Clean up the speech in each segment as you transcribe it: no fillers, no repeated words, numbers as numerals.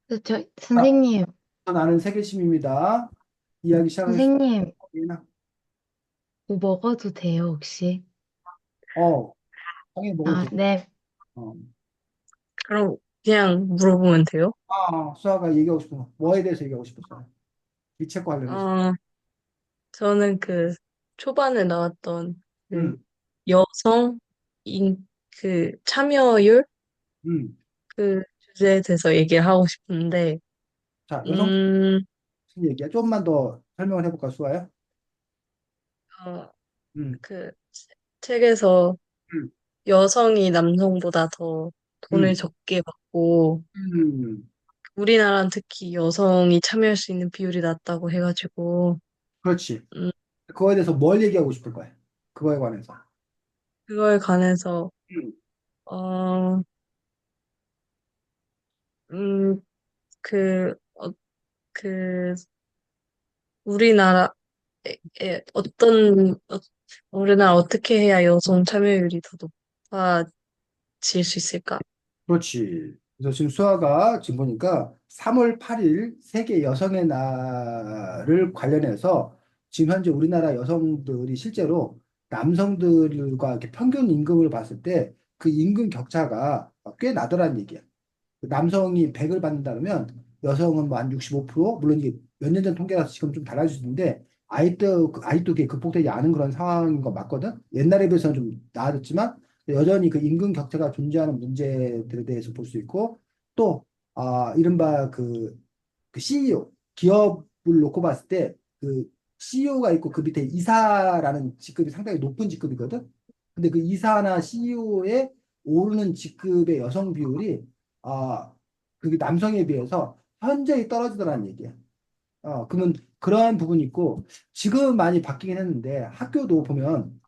아, 선생님, 나는 세계심입니다. 이야기 시작하겠습니다. 선생님, 뭐 먹어도 돼요, 혹시? 당연히 먹어도 아, 돼. 네. 어. 그럼 그냥 물어보면 돼요? 수아가 얘기하고 싶은 거. 뭐에 대해서 얘기하고 싶었어요? 이 책과 관련해서. 어, 저는 그 초반에 나왔던 그 음, 여성 참여율 음. 그 주제에 대해서 얘기하고 싶은데, 자, 여성 음, 얘기야. 조금만 더 설명을 해볼까, 수아야? 어, 음, 그 책에서 음, 여성이 남성보다 더 돈을 음, 적게 받고, 음. 우리나라는 특히 여성이 참여할 수 있는 비율이 낮다고 해가지고, 그렇지. 음, 그거에 대해서 뭘 얘기하고 싶을 거야? 그거에 관해서. 그거에 관해서, 음, 어, 음, 그, 그, 우리나라에 우리나라 어떻게 해야 여성 참여율이 더 높아질 수 있을까? 그렇지. 그래서 지금 수아가 지금 보니까 3월 8일 세계 여성의 날을 관련해서 지금 현재 우리나라 여성들이 실제로 남성들과 이렇게 평균 임금을 봤을 때 그 임금 격차가 꽤 나더란 얘기야. 남성이 100을 받는다면 여성은 뭐 한 65%? 물론 이게 몇 년 전 통계라서 지금 좀 달라질 수 있는데 아직도 그게 극복되지 않은 그런 상황인 거 맞거든. 옛날에 비해서는 좀 나아졌지만 여전히 그 임금 격차가 존재하는 문제들에 대해서 볼 수 있고 또 이른바 그 CEO 기업을 놓고 봤을 때 그 CEO가 있고 그 밑에 이사라는 직급이 상당히 높은 직급이거든. 근데 그 이사나 CEO에 오르는 직급의 여성 비율이 아, 그게 남성에 비해서 현저히 떨어지더라는 얘기야. 그러면 그러한 부분이 있고, 지금 많이 바뀌긴 했는데, 학교도 보면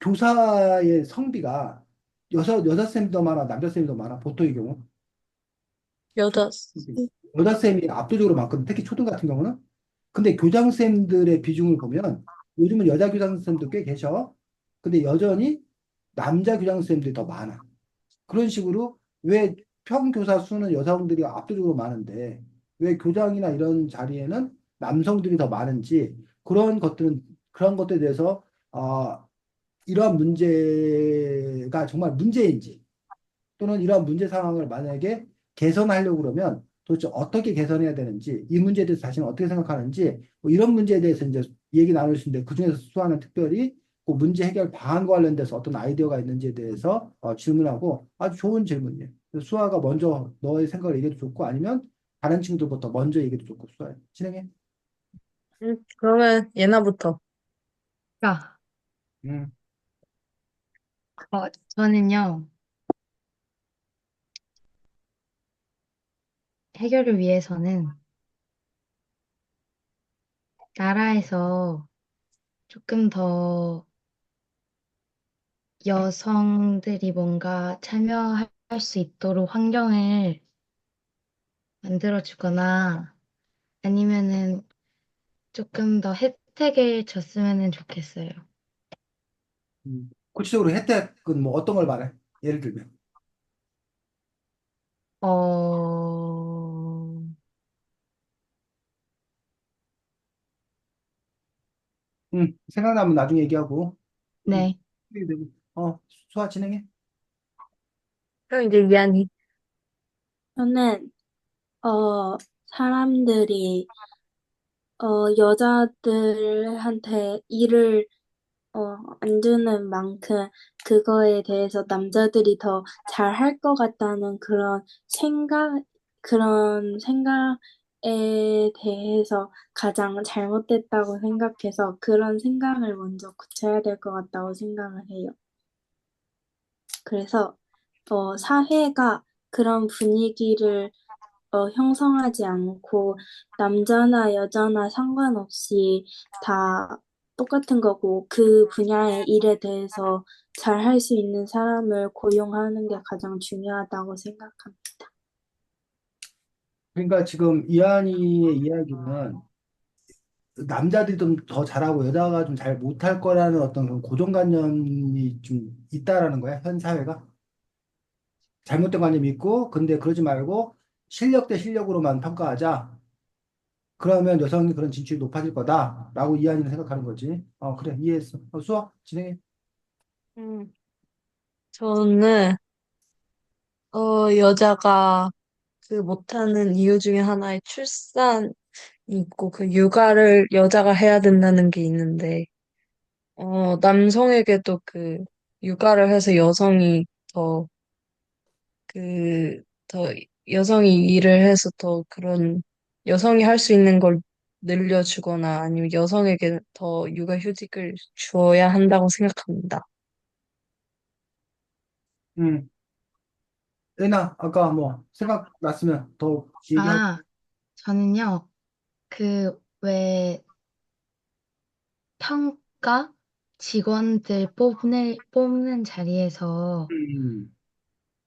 교사의 성비가 여자쌤이 더 많아, 남자쌤이 더 많아, 보통의 경우. 여자, 여자쌤이 압도적으로 많거든, 특히 초등 같은 경우는. 근데 교장쌤들의 비중을 보면, 요즘은 여자 교장쌤도 꽤 계셔. 근데 여전히 남자 교장쌤들이 더 많아. 그런 식으로 왜 평교사 수는 여성들이 압도적으로 많은데 왜 교장이나 이런 자리에는 남성들이 더 많은지 그런 것들에 대해서 이러한 문제가 정말 문제인지 또는 이러한 문제 상황을 만약에 개선하려고 그러면 도대체 어떻게 개선해야 되는지 이 문제에 대해서 자신은 어떻게 생각하는지 뭐 이런 문제에 대해서 이제 얘기 나눌 수 있는데 그중에서 수아는 특별히 그 문제 해결 방안과 관련돼서 어떤 아이디어가 있는지에 대해서 질문하고 아주 좋은 질문이에요. 그래서 수아가 먼저 너의 생각을 얘기해도 좋고 아니면 다른 친구들부터 먼저 얘기해도 좋고 수아 진행해. 그러면 예나부터. 아, 음, 저는요, 해결을 위해서는 나라에서 조금 더 여성들이 뭔가 참여할 수 있도록 환경을 만들어주거나 아니면은 조금 더 혜택을 줬으면 좋겠어요. 구체적으로 혜택은 뭐 어떤 걸 말해? 예를 들면. 어, 생각나면 나중에 얘기하고. 음, 네. 수아 진행해. 그럼 이제 미안해. 저는, 사람들이, 여자들한테 일을, 안 주는 만큼 그거에 대해서 남자들이 더 잘할 것 같다는 그런 생각에 대해서 가장 잘못됐다고 생각해서 그런 생각을 먼저 고쳐야 될 것 같다고 생각을 해요. 그래서 사회가 그런 분위기를 형성하지 않고 남자나 여자나 상관없이 다 똑같은 거고 그 분야의 일에 대해서 잘 할 수 있는 사람을 고용하는 게 가장 중요하다고 생각합니다. 그러니까 지금 이한이의 이야기는 남자들이 좀 더 잘하고 여자가 좀 잘 못할 거라는 어떤 그런 고정관념이 좀 있다라는 거야, 현 사회가. 잘못된 관념이 있고, 근데 그러지 말고 실력 대 실력으로만 평가하자. 그러면 여성이 그런 진출이 높아질 거다라고 이한이는 생각하는 거지. 그래, 이해했어. 수아, 진행해. 음, 저는, 여자가 그 못하는 이유 중에 하나에 출산이 있고, 그 육아를 여자가 해야 된다는 게 있는데, 남성에게도 그 육아를 해서 더, 더 여성이 일을 해서 더 그런 여성이 할 수 있는 걸 늘려주거나 아니면 여성에게 더 육아휴직을 주어야 한다고 생각합니다. 음, 애나, 아까 뭐, 생각났으면 더 얘기할, 아, 저는요, 그, 왜, 평가? 직원들 뽑는 자리에서 음,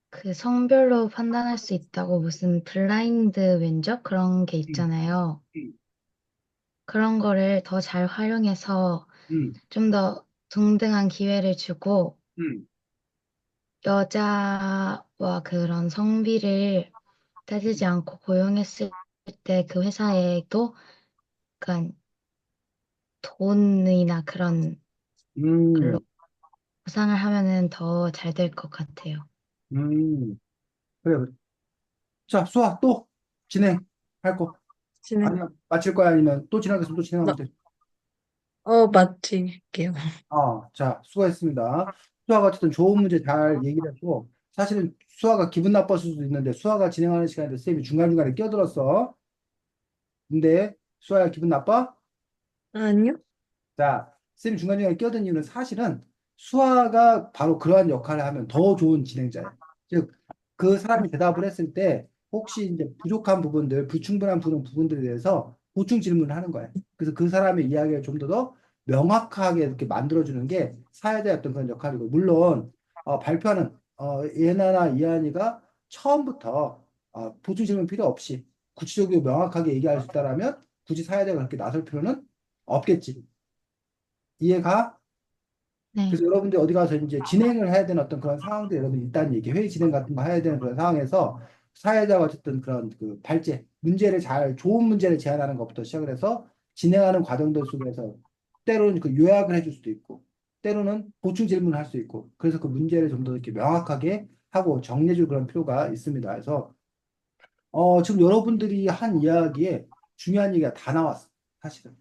그 성별로 판단할 수 있다고 무슨 블라인드 면접? 그런 게 음, 있잖아요. 음, 그런 거를 더 잘 활용해서 음, 좀 더 동등한 기회를 주고 음, 여자와 그런 성비를 따지지 않고 고용했을 때 그 회사에도 약간 돈이나 그런 걸로 음, 보상을 하면은 더 잘 될 것 같아요. 그래, 그래. 자, 수아, 또 진행할 거. 진행, 아니면 마칠 거야? 아니면 또 진행하겠으면 또 진행하면 돼. 마칠게요. 자, 수고했습니다. 수아가 어쨌든 좋은 문제 잘 얘기를 했고, 사실은 수아가 기분 나빴을 수도 있는데, 수아가 진행하는 시간에 쌤이 중간중간에 끼어들었어. 근데, 수아야 기분 나빠? 아니요? 자, 쌤이 중간중간에 끼어든 이유는 사실은 수아가 바로 그러한 역할을 하면 더 좋은 진행자예요. 즉, 그 사람이 대답을 했을 때, 혹시 이제 부족한 부분들, 불충분한 부분들에 대해서 보충 질문을 하는 거예요. 그래서 그 사람의 이야기를 좀 더 명확하게 이렇게 만들어주는 게 사회자의 어떤 그런 역할이고, 물론, 발표하는, 예나나 이한이가 처음부터 보충 질문 필요 없이 구체적이고 명확하게 얘기할 수 있다라면 굳이 사회자가 그렇게 나설 필요는 없겠지. 이해가? 네, 그래서 여러분들 어디 가서 이제 진행을 해야 되는 어떤 그런 상황들 여러분 일단 얘기 회의 진행 같은 거 해야 되는 그런 상황에서 사회자가 어쨌든 그런 그 발제 문제를 잘 좋은 문제를 제안하는 것부터 시작을 해서 진행하는 과정들 속에서 때로는 그 요약을 해줄 수도 있고 때로는 보충 질문을 할 수 있고 그래서 그 문제를 좀 더 이렇게 명확하게 하고 정리해줄 그런 필요가 있습니다. 그래서 지금 여러분들이 한 이야기에 중요한 얘기가 다 나왔어. 사실은.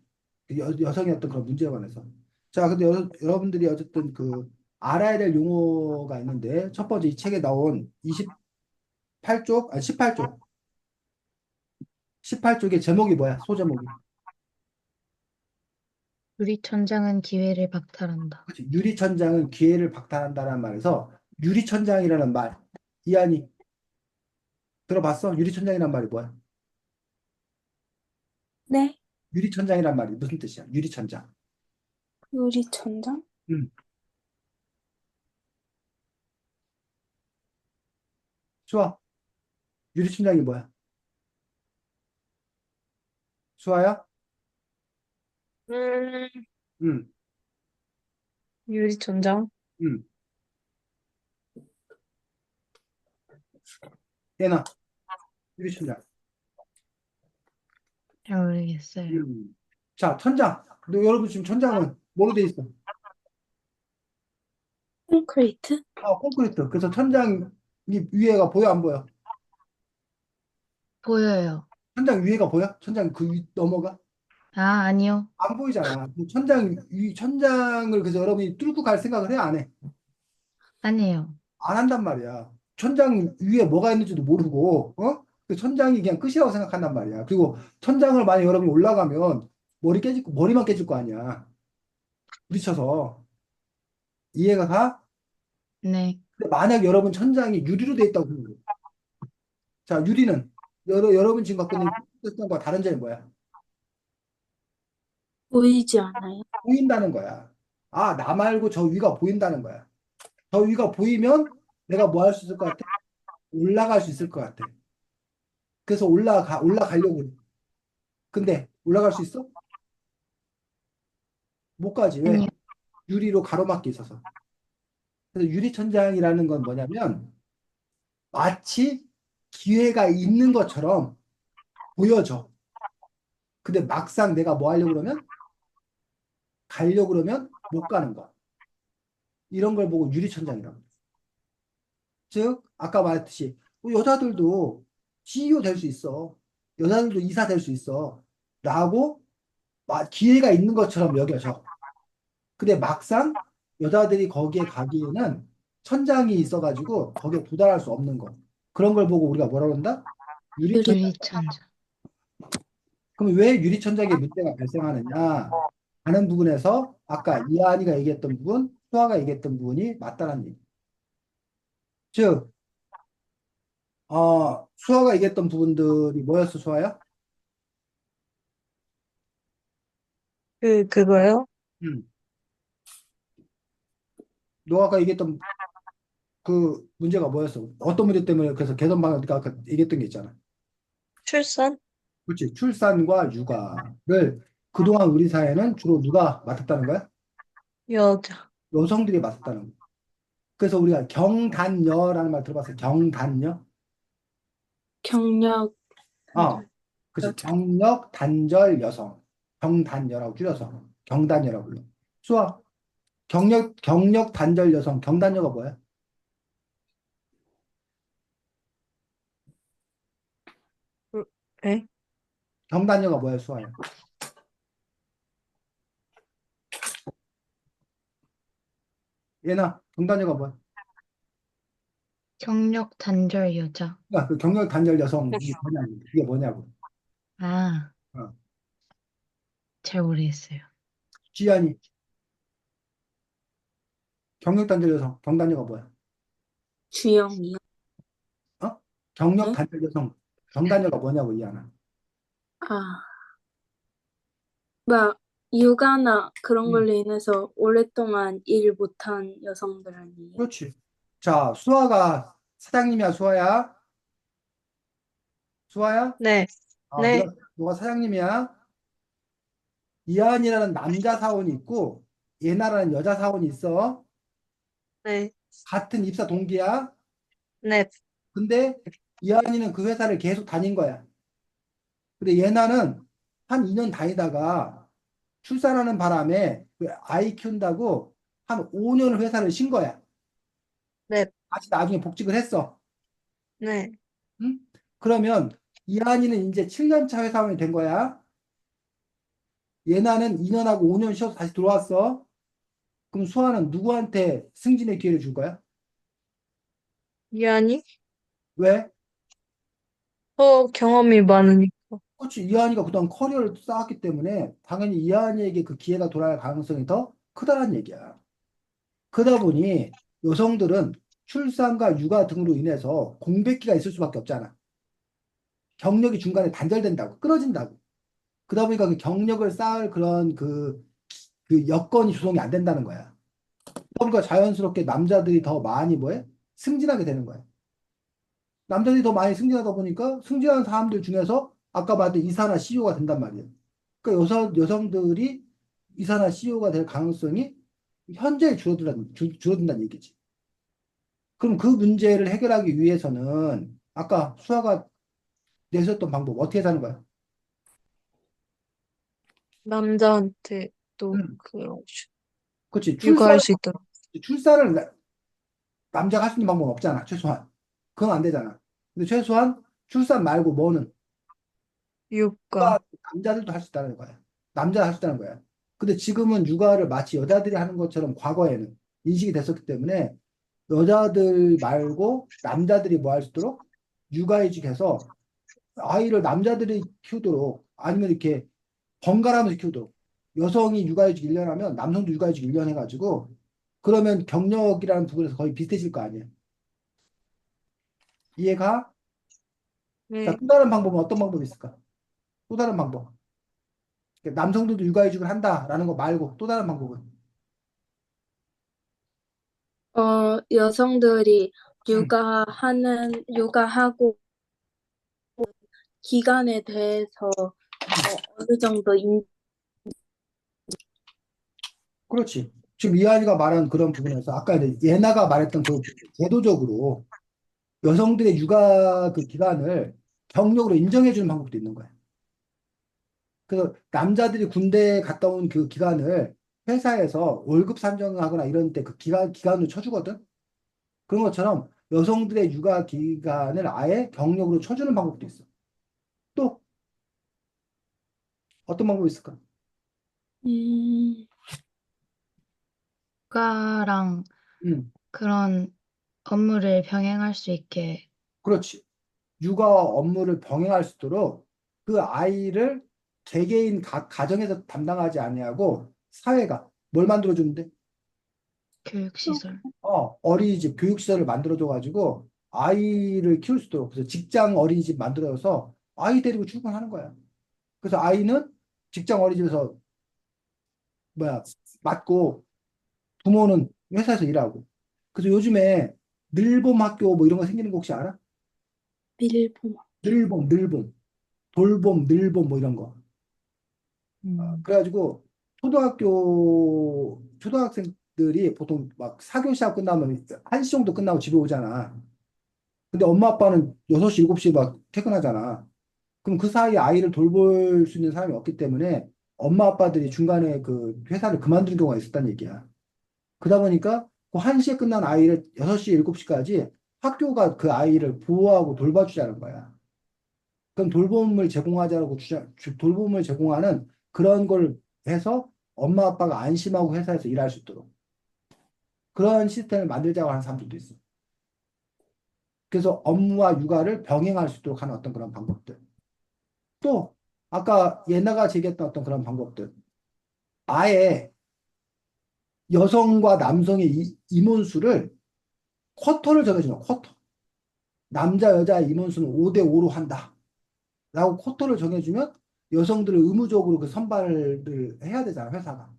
그 여성의 어떤 그런 문제에 관해서. 자, 근데 여러분들이 어쨌든 그 알아야 될 용어가 있는데 첫 번째 이 책에 나온 28쪽, 아니 18쪽. 18쪽의 제목이 뭐야? 소제목이. 유리천장은 기회를 박탈한다. 그치? 유리천장은 기회를 박탈한다는 말에서 유리천장이라는 말. 이한이 들어봤어? 유리천장이란 말이 뭐야? 네, 유리천장이란 말이 무슨 뜻이야? 유리천장. 유리천장? 음. 수아, 유리천장이 뭐야? 수아야? 음, 음. 유리천장? 음. 예나, 유리천장. 잘 모르겠어요. 자, 천장. 근데 여러분 지금 천장은 뭐로 돼 있어? 콘크리트? 콘크리트. 그래서 천장이 위에가 보여, 안 보여? 보여요. 천장 위에가 보여? 천장 그 넘어가? 아, 아니요. 안 보이잖아. 그 천장을 그래서 여러분이 뚫고 갈 생각을 해, 안 해? 아니에요. 안 한단 말이야. 천장 위에 뭐가 있는지도 모르고, 그 천장이 그냥 끝이라고 생각한단 말이야. 그리고 천장을 만약 여러분이 올라가면 머리만 깨질 거 아니야. 부딪혀서. 이해가 가? 네. 근데 만약 여러분 천장이 유리로 돼 있다고 생각해. 자, 유리는 여러분 지금 갖고 있는 것과 다른 점이 뭐야? 보이지 않아요? 보인다는 거야. 아, 나 말고 저 위가 보인다는 거야. 저 위가 보이면 내가 뭐 할 수 있을 것 같아? 올라갈 수 있을 것 같아. 그래서 올라가려고 해. 근데 올라갈 수 있어? 못 가지. 왜? 아니요. 유리로 가로막혀 있어서. 그래서 유리천장이라는 건 뭐냐면 마치 기회가 있는 것처럼 보여져. 근데 막상 내가 뭐 하려고 그러면 가려고 그러면 못 가는 거야. 이런 걸 보고 유리천장이라고. 즉 아까 말했듯이 여자들도 CEO 될 수 있어. 여자들도 이사 될 수 있어. 라고 기회가 있는 것처럼 여겨져. 근데 막상 여자들이 거기에 가기에는 천장이 있어가지고 거기에 도달할 수 없는 거. 그런 걸 보고 우리가 뭐라 그런다? 유리천장. 유리천장. 그럼 왜 유리천장에 문제가 발생하느냐 하는 부분에서 아까 이하은이가 얘기했던 부분, 수아가 얘기했던 부분이 맞다는 얘기. 즉, 수아가 얘기했던 부분들이 뭐였어, 수아야? 그거요? 음. 너가 아까 얘기했던 그 문제가 뭐였어? 어떤 문제 때문에 그래서 개선 방안가 아까 얘기했던 게 있잖아. 출산? 그렇지. 출산과 육아를 그동안 우리 사회는 주로 누가 맡았다는 거야? 여자. 여성들이 맡았다는 거야. 그래서 우리가 경단녀라는 말 들어봤어요. 경단녀? 경력 어, 단절. 그치. 경력 단절 여성. 경단녀라고 줄여서 경단녀라고 불러. 수아, 경력 단절 여성. 경단녀가 뭐야? 에? 경단녀가 뭐야, 수아야? 얘나 경단녀가 뭐야? 경력 단절 여자. 그 경력 단절 여성 이게 뭐냐고. 이게 뭐냐고. 아, 어. 잘 모르겠어요. 지안이 경력 단절 여성. 경단녀가 뭐야? 주영이요. 어? 경력 네? 단절 여성. 경단녀가 뭐냐고 이하나. 아, 막 육아나 그런 음, 걸로 인해서 오랫동안 일 못한 여성들 아니에요? 그렇지. 자, 수아가 사장님이야, 수아야? 수아야? 네. 네. 너가 사장님이야? 이한이라는 남자 사원이 있고 예나라는 여자 사원이 있어. 네. 같은 입사 동기야. 네. 근데 이한이는 그 회사를 계속 다닌 거야. 근데 예나는 한 2년 다니다가 출산하는 바람에 그 아이 키운다고 한 5년을 회사를 쉰 거야. 네. 다시 나중에 복직을 했어. 네. 응? 그러면 이한이는 이제 7년 차 회사원이 된 거야. 예나는 2년하고 5년 쉬어서 다시 들어왔어. 그럼 수아는 누구한테 승진의 기회를 줄 거야? 이한이 왜? 더 경험이 많으니까. 그렇지. 이하은이가 그동안 커리어를 쌓았기 때문에 당연히 이하은이에게 그 기회가 돌아갈 가능성이 더 크다는 얘기야. 그러다 보니 여성들은 출산과 육아 등으로 인해서 공백기가 있을 수밖에 없잖아. 경력이 중간에 단절된다고, 끊어진다고. 그러다 보니까 그 경력을 쌓을 그런 그 여건이 조성이 안 된다는 거야. 그러니까 자연스럽게 남자들이 더 많이 뭐해? 승진하게 되는 거야. 남자들이 더 많이 승진하다 보니까 승진하는 사람들 중에서 아까 말했던 이사나 CEO가 된단 말이에요. 그러니까 여성들이 이사나 CEO가 될 가능성이 현저히 줄어든다는 얘기지. 그럼 그 문제를 해결하기 위해서는 아까 수아가 내세웠던 방법 어떻게 사는 거야? 남자한테 또 음. 그런 그렇지. 육아할 수 있도록. 출산을 남자가 할 수 있는 방법은 없잖아. 최소한. 그건 안 되잖아. 근데 최소한 출산 말고 뭐는 육아 육아. 남자들도 할 수 있다는 거야. 남자가 할 수 있다는 거야. 근데 지금은 육아를 마치 여자들이 하는 것처럼 과거에는 인식이 됐었기 때문에 여자들 말고 남자들이 뭐 할 수 있도록 육아휴직해서 아이를 남자들이 키우도록 아니면 이렇게 번갈아가면서 키우도록 여성이 육아휴직 1년 하면 남성도 육아휴직 1년 해가지고 그러면 경력이라는 부분에서 거의 비슷해질 거 아니에요. 이해가? 자, 네. 또 다른 방법은 어떤 방법이 있을까? 또 다른 방법. 남성들도 육아휴직을 한다라는 거 말고 또 다른 방법은? 여성들이 음, 육아하고 기간에 대해서 음. 어느 정도 그렇지. 지금 이한이가 말한 그런 부분에서 아까 이제 예나가 말했던 그 제도적으로 여성들의 육아 그 기간을 경력으로 인정해주는 방법도 있는 거야. 그래서 남자들이 군대 갔다 온 그 기간을 회사에서 월급 산정하거나 이런 때 그 기간으로 쳐주거든. 그런 것처럼 여성들의 육아 기간을 아예 경력으로 쳐주는 방법도 있어. 또 어떤 방법이 있을까? 음, 국가랑 음, 그런 업무를 병행할 수 있게. 그렇지. 육아 업무를 병행할 수 있도록 그 아이를 개개인 가정에서 담당하지 아니하고 사회가 뭘 만들어주는데? 교육시설. 어린이집 교육시설을 만들어줘가지고 아이를 키울 수 있도록 그래서 직장 어린이집 만들어서 아이 데리고 출근하는 거야. 그래서 아이는 직장 어린이집에서 뭐야 맡고 부모는 회사에서 일하고. 그래서 요즘에 늘봄 학교 뭐 이런 거 생기는 거 혹시 알아? 밀보마. 늘봄, 돌봄, 늘봄 뭐 이런 거. 음. 그래가지고 초등학생들이 보통 막 4교시하고 끝나면 1시 정도 끝나고 집에 오잖아. 근데 엄마 아빠는 6시, 7시에 막 퇴근하잖아. 그럼 그 사이에 아이를 돌볼 수 있는 사람이 없기 때문에 엄마 아빠들이 중간에 그 회사를 그만두는 경우가 있었다는 얘기야. 그러다 보니까 그 1시에 끝난 아이를 6시, 7시까지 학교가 그 아이를 보호하고 돌봐주자는 거야. 그럼 돌봄을 제공하자고 돌봄을 제공하는 그런 걸 해서 엄마 아빠가 안심하고 회사에서 일할 수 있도록 그런 시스템을 만들자고 하는 사람들도 있어. 그래서 업무와 육아를 병행할 수 있도록 하는 어떤 그런 방법들. 또 아까 예나가 제기했던 어떤 그런 방법들. 아예 여성과 남성의 임원수를 쿼터를 정해주는 거야, 쿼터. 남자 여자의 임원수는 5대 5로 한다. 라고 쿼터를 정해주면 여성들을 의무적으로 그 선발을 해야 되잖아, 회사가.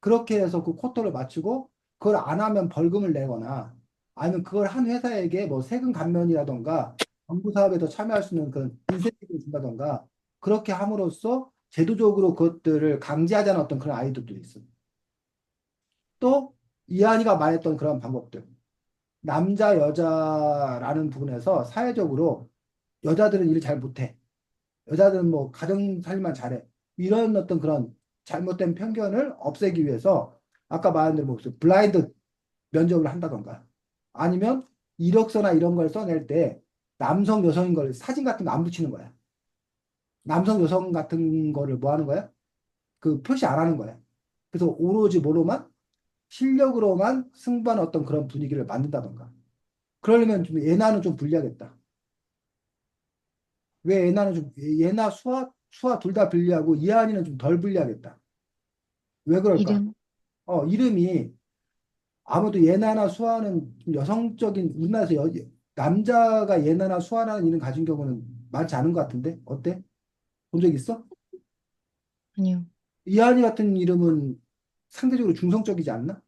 그렇게 해서 그 쿼터를 맞추고 그걸 안 하면 벌금을 내거나 아니면 그걸 한 회사에게 뭐 세금 감면이라던가 정부 사업에 더 참여할 수 있는 그런 인센티브를 준다던가 그렇게 함으로써 제도적으로 그것들을 강제하자는 어떤 그런 아이디어도 있어. 또 이한이가 말했던 그런 방법들. 남자 여자라는 부분에서 사회적으로 여자들은 일을 잘 못해. 여자들은 뭐 가정 살림만 잘해. 이런 어떤 그런 잘못된 편견을 없애기 위해서 아까 말한 대로 뭐 블라인드 면접을 한다던가 아니면 이력서나 이런 걸 써낼 때 남성 여성인 걸 사진 같은 거 안 붙이는 거야. 남성 여성 같은 거를 뭐 하는 거야? 그 표시 안 하는 거야. 그래서 오로지 뭐로만 실력으로만 승부하는 어떤 그런 분위기를 만든다던가. 그러려면 좀 예나는 좀 불리하겠다. 왜 예나는 좀 예나 수아 둘 다 불리하고 이한이는 좀 덜 불리하겠다. 왜 그럴까? 이름. 이름이 아무래도 예나나 수아는 좀 여성적인 우리나라에서 남자가 예나나 수아라는 이름 가진 경우는 많지 않은 것 같은데 어때? 본 적 있어? 아니요. 이한이 같은 이름은 상대적으로 중성적이지 않나?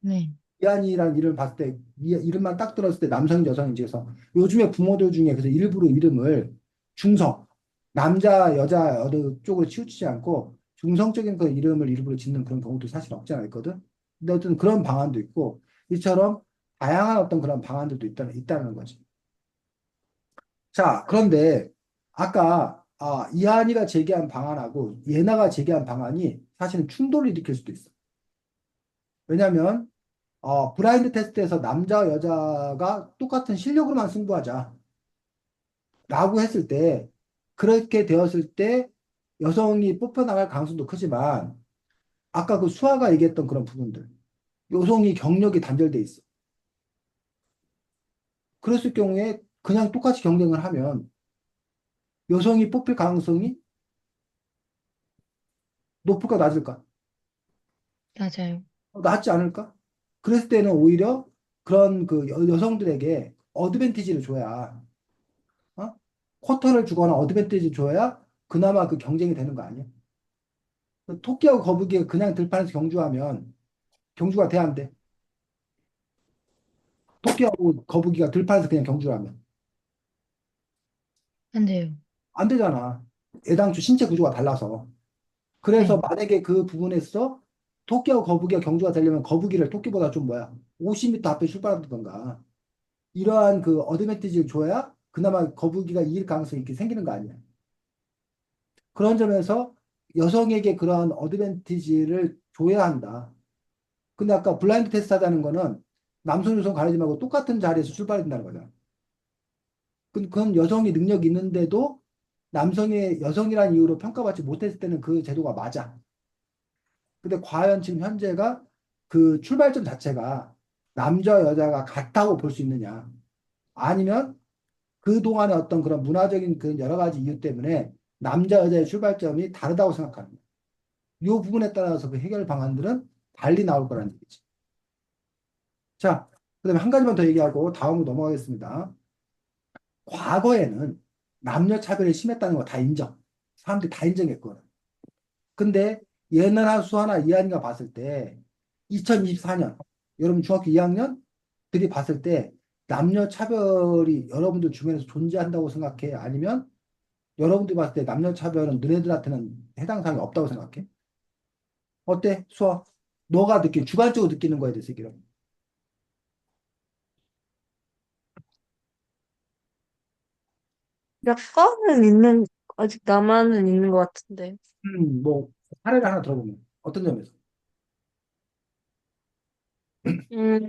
네. 이한이라는 이름을 봤을 때 이름만 딱 들었을 때 남성인지 여성인지 해서 요즘에 부모들 중에 그래서 일부러 이름을 중성 남자 여자 어느 쪽으로 치우치지 않고 중성적인 그 이름을 일부러 짓는 그런 경우도 사실 없지 않아 있거든. 근데 어떤 그런 방안도 있고 이처럼 다양한 어떤 그런 방안들도 있다는 거지. 자, 그런데 아까 이한이가 제기한 방안하고 예나가 제기한 방안이 사실은 충돌을 일으킬 수도 있어. 왜냐하면 블라인드 테스트에서 남자 여자가 똑같은 실력으로만 승부하자. 라고 했을 때, 그렇게 되었을 때 여성이 뽑혀나갈 가능성도 크지만, 아까 그 수아가 얘기했던 그런 부분들, 여성이 경력이 단절돼 있어. 그랬을 경우에 그냥 똑같이 경쟁을 하면 여성이 뽑힐 가능성이 높을까, 낮을까? 맞아요. 낮지 않을까? 그랬을 때는 오히려 그런 그 여성들에게 어드밴티지를 줘야, 어? 쿼터를 주거나 어드밴티지를 줘야 그나마 그 경쟁이 되는 거 아니야? 토끼하고 거북이가 그냥 들판에서 경주하면 경주가 돼, 안 돼? 토끼하고 거북이가 들판에서 그냥 경주하면 안 돼요. 안 되잖아. 애당초 신체 구조가 달라서. 그래서 네. 만약에 그 부분에서 토끼하고 거북이가 경주가 되려면 거북이를 토끼보다 좀 뭐야 50m 앞에 출발한다던가 이러한 그 어드밴티지를 줘야 그나마 거북이가 이길 가능성이 이렇게 생기는 거 아니야. 그런 점에서 여성에게 그러한 어드밴티지를 줘야 한다. 근데 아까 블라인드 테스트 하자는 거는 남성 여성 가리지 말고 똑같은 자리에서 출발한다는 거잖아. 그럼 여성이 능력이 있는데도 남성의 여성이라는 이유로 평가받지 못했을 때는 그 제도가 맞아. 근데 과연 지금 현재가 그 출발점 자체가 남자 여자가 같다고 볼 수 있느냐? 아니면 그동안의 어떤 그런 문화적인 그 여러 가지 이유 때문에 남자 여자의 출발점이 다르다고 생각하는 거야. 이 부분에 따라서 그 해결 방안들은 달리 나올 거라는 얘기지. 자, 그다음에 한 가지만 더 얘기하고 다음으로 넘어가겠습니다. 과거에는 남녀 차별이 심했다는 거 다 인정. 사람들이 다 인정했거든. 근데 예나나 수아나 이한이가 봤을 때 2024년 여러분 중학교 2학년들이 봤을 때 남녀 차별이 여러분들 주변에서 존재한다고 생각해? 아니면 여러분들이 봤을 때 남녀 차별은 너네들한테는 해당 사항이 없다고 생각해? 어때? 수아? 너가 주관적으로 느끼는 거에 대해서 얘기를. 약간은 있는, 아직 남아는 있는 것 같은데. 뭐 사례를 하나 들어보면 어떤 점에서? 음,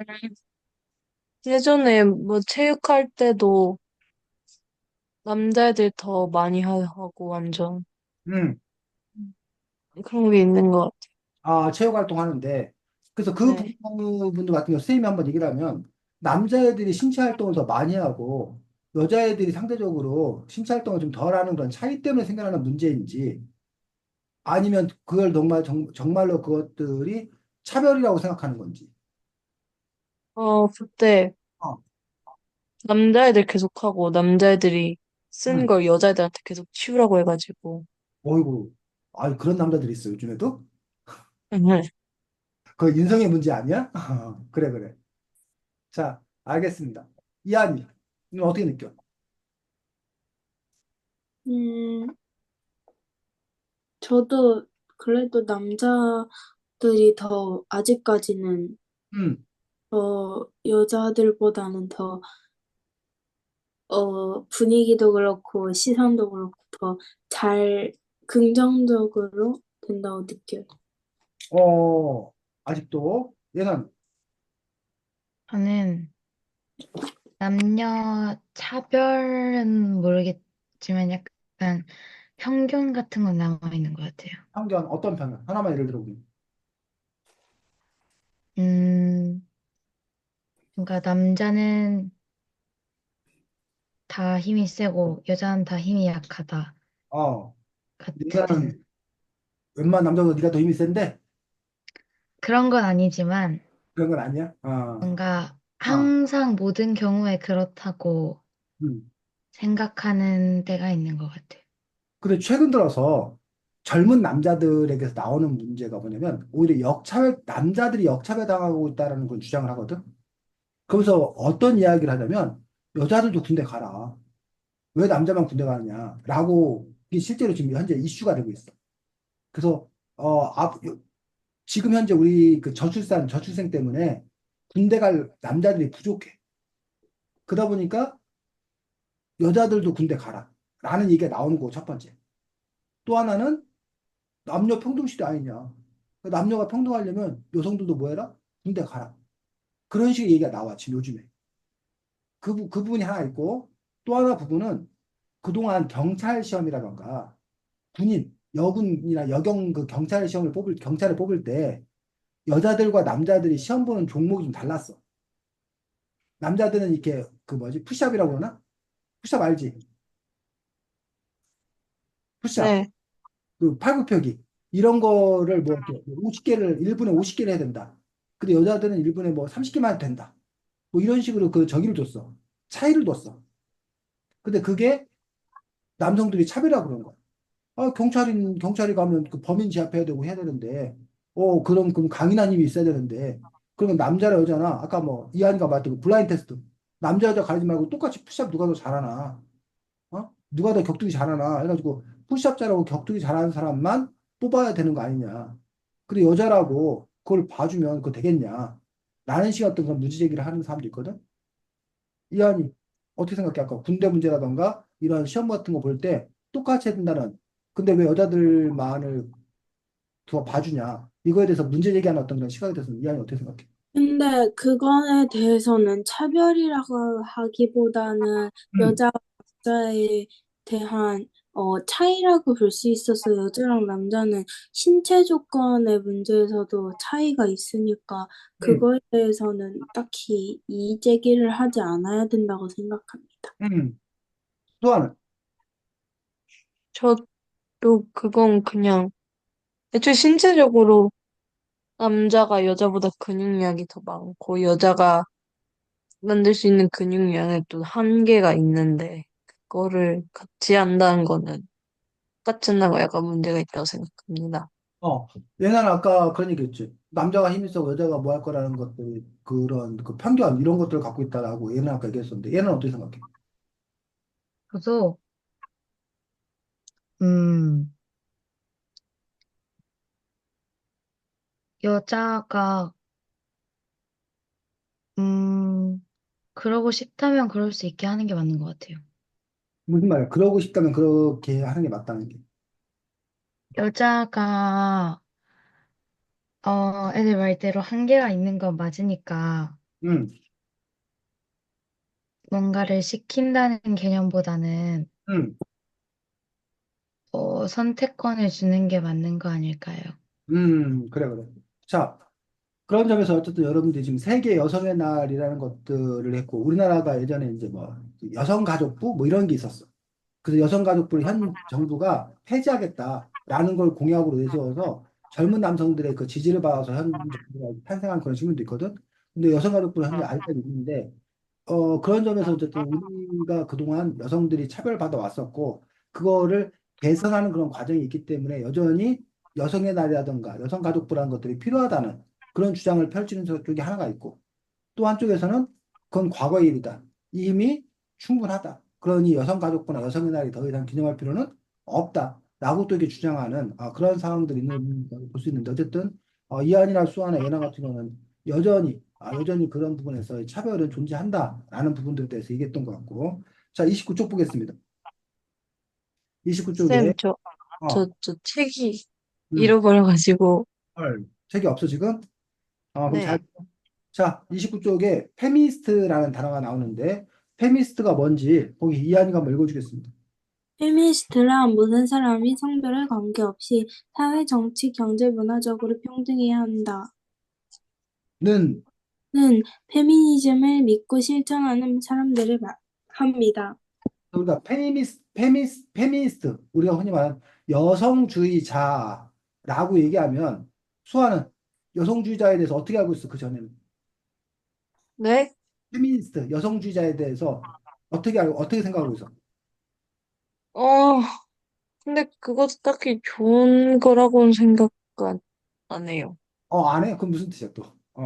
예전에 뭐 체육할 때도 남자애들 더 많이 하고 완전 음, 그런 게 있는 것 같아. 체육 활동하는데 그래서 그 네. 부분들 같은 경우 선생님이 한번 얘기를 하면 남자애들이 신체 활동을 더 많이 하고 여자애들이 상대적으로 신체 활동을 좀 덜 하는 그런 차이 때문에 생겨나는 문제인지 아니면 그걸 정말로 그것들이 차별이라고 생각하는 건지. 그때 어, 남자애들 계속 하고 남자애들이 쓴 응. 걸 여자애들한테 계속 치우라고 해가지고. 어이구, 그런 남자들이 있어, 요즘에도? 네. 그거 인성의 문제 아니야? 그래, 그래. 자, 알겠습니다. 이한이, 이건 어떻게 느껴? 음, 저도 그래도 남자들이 더 아직까지는 음, 여자들보다는 더 분위기도 그렇고 시선도 그렇고 더 잘 긍정적으로 된다고 느껴요. 어, 아직도, 얘는, 저는 남녀 차별은 모르겠지만 약간 편견 같은 건 남아 있는 것 같아요. 편견, 어떤 편견? 하나만 예를 들어보면. 음, 그러니까 남자는 다 힘이 세고 여자는 다 힘이 약하다 어, 같은 네가는 웬만한 남자보다 네가 더 힘이 센데? 그런 건 아니지만 그런 건 아니야? 뭔가 어, 항상 모든 경우에 그렇다고 음. 생각하는 때가 있는 것 같아요. 근데 최근 들어서 젊은 남자들에게서 나오는 문제가 뭐냐면 오히려 남자들이 역차별 당하고 있다는 걸 주장을 하거든. 그래서 어떤 이야기를 하냐면 여자들도 군대 가라. 왜 남자만 군대 가느냐? 라고 이게 실제로 지금 현재 이슈가 되고 있어. 그래서 어, 지금 현재 우리 그 저출생 때문에 군대 갈 남자들이 부족해. 그러다 보니까 여자들도 군대 가라. 라는 얘기가 나오는 거고 첫 번째. 또 하나는 남녀 평등 시대 아니냐. 남녀가 평등하려면 여성들도 뭐 해라? 군대 가라. 그런 식의 얘기가 나와, 지금 요즘에. 그 부분이 하나 있고, 또 하나 부분은 그동안 경찰 시험이라던가, 여군이나 여경 그 경찰을 뽑을 때, 여자들과 남자들이 시험 보는 종목이 좀 달랐어. 남자들은 이렇게, 그 뭐지, 푸시업이라고 그러나? 푸시업 알지? 푸시업. 네. 그 팔굽혀기. 이런 거를 뭐, 이렇게 50개를, 1분에 50개를 해야 된다. 근데 여자들은 1분에 뭐 30개만 해도 된다. 뭐 이런 식으로 그 저기를 뒀어. 차이를 뒀어. 근데 그게 남성들이 차별이라고 그러는 거야. 경찰이 가면 그 범인 제압해야 되고 해야 되는데, 그럼 강인한 힘이 있어야 되는데, 그러면 남자나 여자나, 아까 뭐, 이한이가 말했던 그 블라인 테스트. 남자, 여자 가리지 말고 똑같이 푸시업 누가 더 잘하나, 누가 더 격투기 잘하나, 해가지고, 푸시업 잘하고 격투기 잘하는 사람만 뽑아야 되는 거 아니냐. 근데 여자라고 그걸 봐주면 그거 되겠냐. 라는 식의 어떤 그런 문제 제기를 하는 사람도 있거든. 이한이 어떻게 생각해? 아까 군대 문제라던가 이런 시험 같은 거 볼 때 똑같이 해야 된다는. 근데 왜 여자들만을 더 봐주냐? 이거에 대해서 문제 제기하는 어떤 그런 시각에 대해서 이한이 어떻게 생각해? 근데 그거에 대해서는 차별이라고 하기보다는 음, 여자 남자에 대한 차이라고 볼 수 있어서 여자랑 남자는 신체 조건의 문제에서도 차이가 있으니까 음, 그거에 대해서는 딱히 이의 제기를 하지 않아야 된다고 생각합니다. 또 하나. 저도 그건 그냥 애초에 신체적으로 남자가 여자보다 근육량이 더 많고 여자가 만들 수 있는 근육량에 또 한계가 있는데 그거를 같이 한다는 거는 똑같이 한다는 거 약간 문제가 있다고 생각합니다. 얘는 아까 그런 얘기했지. 남자가 힘이 세고 여자가 뭐 할 거라는 것들, 그런 그 편견, 이런 것들을 갖고 있다라고 얘는 아까 얘기했었는데, 얘는 어떻게 생각해? 저도, 음, 여자가, 음, 그러고 싶다면 그럴 수 있게 하는 게 맞는 것 같아요. 무슨 말이야? 그러고 싶다면 그렇게 하는 게 맞다는 게. 여자가, 애들 말대로 한계가 있는 건 맞으니까 음, 뭔가를 시킨다는 개념보다는 음, 선택권을 주는 게 맞는 거 아닐까요? 그래, 그래. 자, 그런 점에서 어쨌든 여러분들이 지금 세계 여성의 날이라는 것들을 했고, 우리나라가 예전에 이제 뭐, 여성가족부 뭐 이런 게 있었어. 그래서 여성가족부를 현 정부가 폐지하겠다라는 걸 공약으로 내세워서 젊은 남성들의 그 지지를 받아서 현 정부가 탄생한 그런 측면도 있거든. 근데 여성가족부는 현재 아직까지 있는데, 그런 점에서 어쨌든 우리가 그동안 여성들이 차별받아 왔었고, 그거를 개선하는 그런 과정이 있기 때문에 여전히 여성의 날이라든가 여성가족부라는 것들이 필요하다는 그런 주장을 펼치는 쪽이 하나가 있고, 또 한쪽에서는 그건 과거의 일이다. 이미 충분하다. 그러니 여성가족부나 여성의 날이 더 이상 기념할 필요는 없다. 라고 또 이렇게 주장하는 그런 상황들이 있는 볼 수 있는데 어쨌든 이한이나 수아나 예나 같은 경우는 여전히 그런 부분에서 차별은 존재한다라는 부분들에 대해서 얘기했던 것 같고 자 29쪽 보겠습니다. 29쪽에 쌤, 저 책이 음, 잃어버려가지고, 책이 없어 지금? 그럼 잘 네. 자, 29쪽에 페미니스트라는 단어가 나오는데, 페미니스트가 뭔지 거기 이한이가 한번 읽어주겠습니다. 페미니스트란 모든 사람이 성별에 관계없이 사회, 정치, 경제, 문화적으로 평등해야 한다. 는, 는 페미니즘을 믿고 실천하는 사람들을 합니다. 우리가 페미니스트, 우리가 흔히 말하는 여성주의자라고 얘기하면, 수아는 여성주의자에 대해서 어떻게 알고 있어, 그 전에는? 네? 페미니스트, 여성주의자에 대해서 어떻게 생각하고 있어? 어, 근데 그것도 딱히 좋은 거라고는 생각 안 해요. 안 해? 그럼 무슨 뜻이야, 또?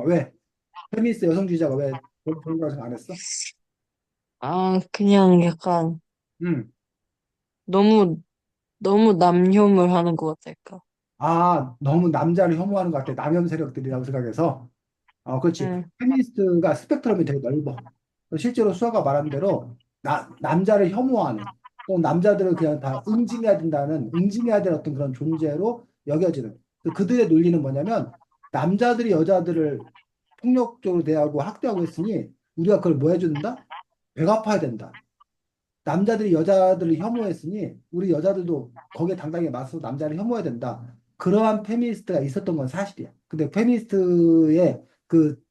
왜? 페미니스트 여성주의자가 왜 그런 거 생각 안 했어? 그냥 약간 음. 너무, 너무 남혐을 하는 것 같달까. 너무 남자를 혐오하는 것 같아. 남혐 세력들이라고 생각해서. 그렇지. 응. 페미니스트가 스펙트럼이 되게 넓어. 실제로 수아가 말한 대로 남자를 혐오하는 또 남자들을 그냥 다 응징해야 될 어떤 그런 존재로 여겨지는 그들의 논리는 뭐냐면 남자들이 여자들을 폭력적으로 대하고 학대하고 했으니 우리가 그걸 뭐 해준다? 배가 아파야 된다. 남자들이 여자들을 혐오했으니 우리 여자들도 거기에 당당히 맞서 남자를 혐오해야 된다. 그러한 페미니스트가 있었던 건 사실이야. 근데 페미니스트의 그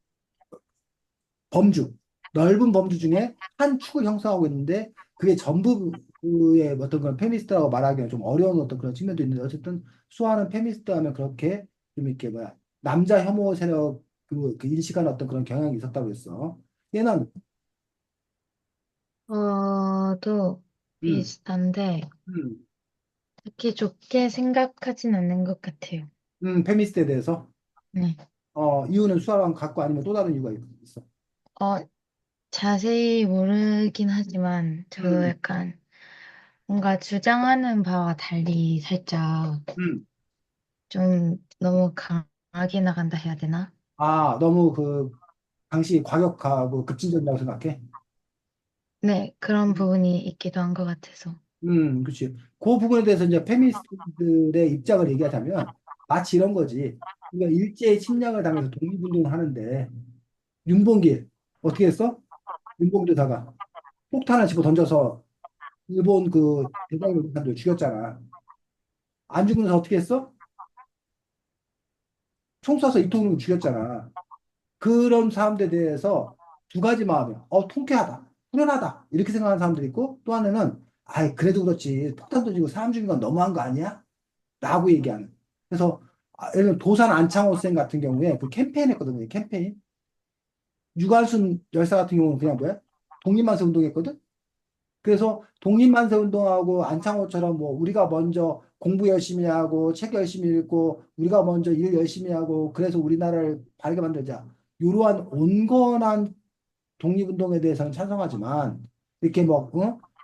범주, 넓은 범주 중에 한 축을 형성하고 있는데 그게 전부의 어떤 그런 페미니스트라고 말하기는 좀 어려운 어떤 그런 측면도 있는데 어쨌든 수아는 페미니스트 하면 그렇게 좀 이렇게 뭐야 남자 혐오 세력 그 인식하는 어떤 그런 경향이 있었다고 했어. 얘는 또 음, 비슷한데, 음, 특히 좋게 생각하진 않는 것 같아요. 페미니스트에 대해서 네. 이유는 수아랑 같고 아니면 또 다른 이유가 있어. 어, 자세히 모르긴 하지만, 저 음, 약간 뭔가 주장하는 바와 달리 살짝 음. 좀 너무 강하게 나간다 해야 되나? 너무 그 당시 과격하고 급진적이라고 생각해. 네, 그런 부분이 있기도 한 것 같아서. 그렇지. 그 부분에 대해서 이제 페미니스트들의 입장을 얘기하자면 마치 이런 거지. 우리가 일제의 침략을 당해서 독립운동을 하는데 윤봉길 어떻게 했어? 윤봉길에다가 폭탄을 집어 던져서 일본 그 대장경 사람들 죽였잖아. 안 죽으면서 어떻게 했어? 총 쏴서 이통으로 죽였잖아. 그런 사람들에 대해서 두 가지 마음이야. 통쾌하다, 후련하다 이렇게 생각하는 사람들이 있고 또 하나는 아이 그래도 그렇지 폭탄 던지고 사람 죽인 건 너무한 거 아니야? 라고 얘기하는. 그래서 예를 들면 도산 안창호 쌤 같은 경우에 그 캠페인 했거든요. 캠페인. 유관순 열사 같은 경우는 그냥 뭐야? 독립만세 운동했거든. 그래서 독립만세 운동하고 안창호처럼 뭐 우리가 먼저 공부 열심히 하고 책 열심히 읽고 우리가 먼저 일 열심히 하고 그래서 우리나라를 바르게 만들자. 이러한 온건한 독립운동에 대해서는 찬성하지만 이렇게 뭐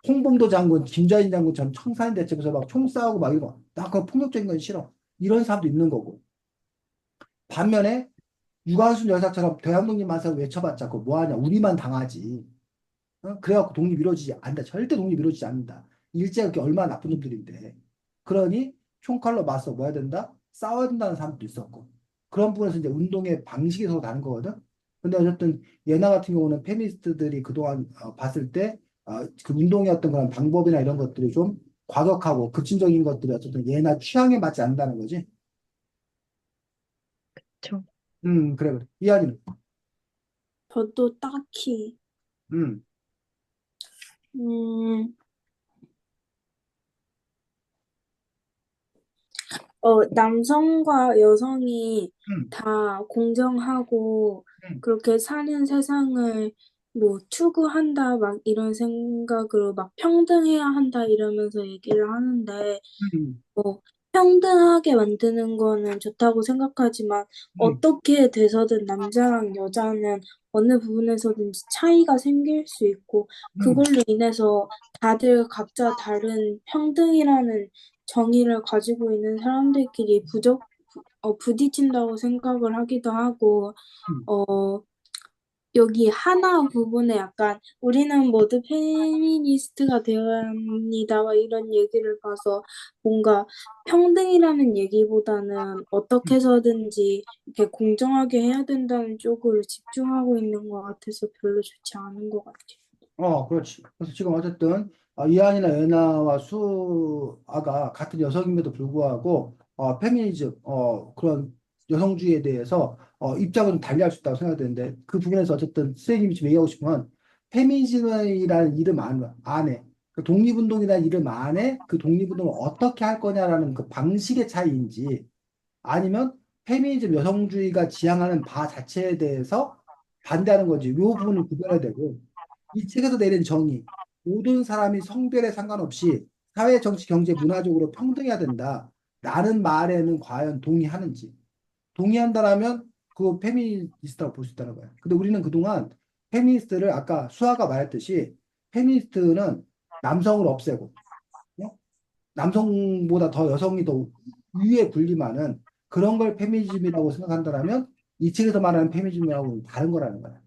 홍범도 장군, 김자인 장군처럼 청사인 대첩에서 막 총 싸우고 막 이거 나 그거 폭력적인 건 싫어. 이런 사람도 있는 거고. 반면에 유관순 여사처럼 대한독립만세를 외쳐봤자 그거 뭐하냐. 우리만 당하지. 그래갖고 독립 이루어지지 않는다. 절대 독립 이루어지지 않는다. 일제가 그게 얼마나 나쁜 놈들인데. 그러니 총칼로 맞서 뭐 해야 된다? 싸워야 된다는 사람도 있었고. 그런 부분에서 이제 운동의 방식이 서로 다른 거거든. 근데 어쨌든 예나 같은 경우는 페미니스트들이 그동안 봤을 때 그 운동의 어떤 그런 방법이나 이런 것들이 좀 과격하고 급진적인 것들이 어쨌든 예나 취향에 맞지 않는다는 거지. 저, 그래, 그래. 이한이는. 저도 딱히, 음, 음, 남성과 여성이 음, 다 공정하고 음, 그렇게 사는 세상을 뭐 추구한다 막 이런 생각으로 막 평등해야 한다 이러면서 얘기를 하는데 음, 뭐 평등하게 만드는 거는 좋다고 생각하지만 음, 어떻게 돼서든 남자랑 여자는 어느 부분에서든지 차이가 생길 수 있고 음, 그걸로 인해서 다들 각자 다른 평등이라는 정의를 가지고 있는 사람들끼리 부딪힌다고 생각을 하기도 하고 음. 어, 여기 하나 부분에 약간 우리는 모두 페미니스트가 되어야 합니다. 막 이런 얘기를 봐서 뭔가 평등이라는 얘기보다는 어떻게 해서든지 이렇게 공정하게 해야 된다는 쪽으로 집중하고 있는 것 같아서 별로 좋지 않은 것 같아요. 그렇지. 그래서 지금 어쨌든 이한이나 예나와 수아가 같은 여성임에도 불구하고 페미니즘, 그런 여성주의에 대해서 입장을 좀 달리할 수 있다고 생각되는데 그 부분에서 어쨌든 선생님이 지금 얘기하고 싶은 건 페미니즘이라는 이름 안에 그 독립운동이라는 이름 안에 그 독립운동을 어떻게 할 거냐라는 그 방식의 차이인지 아니면 페미니즘 여성주의가 지향하는 바 자체에 대해서 반대하는 건지 이 부분을 구별해야 되고 이 책에서 내린 정의 모든 사람이 성별에 상관없이 사회, 정치, 경제, 문화적으로 평등해야 된다. 라는 말에는 과연 동의하는지 동의한다라면 그 페미니스트라고 볼 수 있다는 거야. 근데 우리는 그동안 페미니스트를 아까 수아가 말했듯이 페미니스트는 남성을 없애고 어? 남성보다 더 여성이 더 위에 군림하는 그런 걸 페미니즘이라고 생각한다면 이 책에서 말하는 페미니즘하고는 다른 거라는 거야.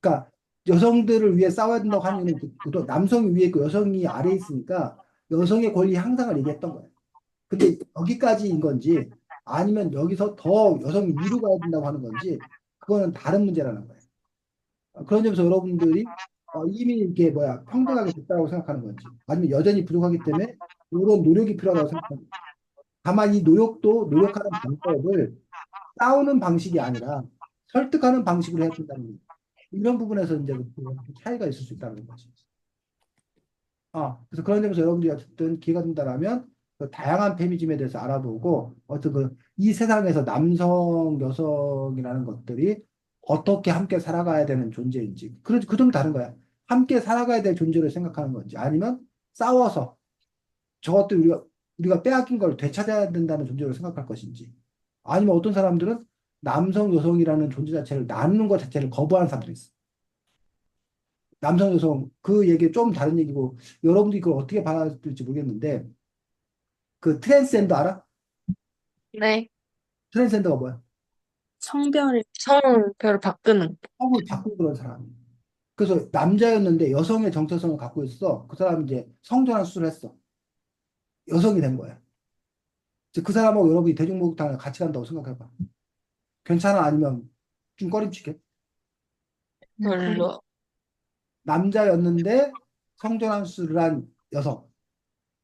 그러니까 여성들을 위해 싸워야 된다고 하는 이유는 또 남성이 위에 있고 여성이 아래에 있으니까 여성의 권리 향상을 얘기했던 거야. 근데 여기까지인 건지 아니면 여기서 더 여성이 위로 가야 된다고 하는 건지 그거는 다른 문제라는 거예요. 그런 점에서 여러분들이 이미 이게 뭐야 평등하게 됐다고 생각하는 건지 아니면 여전히 부족하기 때문에 이런 노력이 필요하다고 생각하는 건지 다만 이 노력도 노력하는 방법을 싸우는 방식이 아니라 설득하는 방식으로 해야 된다는 거예요. 이런 부분에서 이제 그 차이가 있을 수 있다는 거지. 그래서 그런 점에서 여러분들이 어쨌든 기회가 된다라면 그 다양한 페미즘에 대해서 알아보고 어떤 이 세상에서 남성, 여성이라는 것들이 어떻게 함께 살아가야 되는 존재인지 그 점 다른 거야. 함께 살아가야 될 존재로 생각하는 건지 아니면 싸워서 저것들 우리가 빼앗긴 걸 되찾아야 된다는 존재로 생각할 것인지 아니면 어떤 사람들은 남성, 여성이라는 존재 자체를 나누는 것 자체를 거부하는 사람들이 있어. 남성, 여성 그 얘기 좀 다른 얘기고 여러분들이 그걸 어떻게 받아들일지 모르겠는데 그 트랜스젠더 알아? 네. 트랜스젠더가 뭐야? 성별을 성별을 바꾸는. 성을 바꾼 그런 사람. 그래서 남자였는데 여성의 정체성을 갖고 있어. 그 사람이 이제 성전환 수술을 했어. 여성이 된 거야. 이제 그 사람하고 여러분이 대중목욕탕을 같이 간다고 생각해봐. 괜찮아? 아니면 좀 꺼림칙해? 별로. 남자였는데 성전환 수술을 한 여성과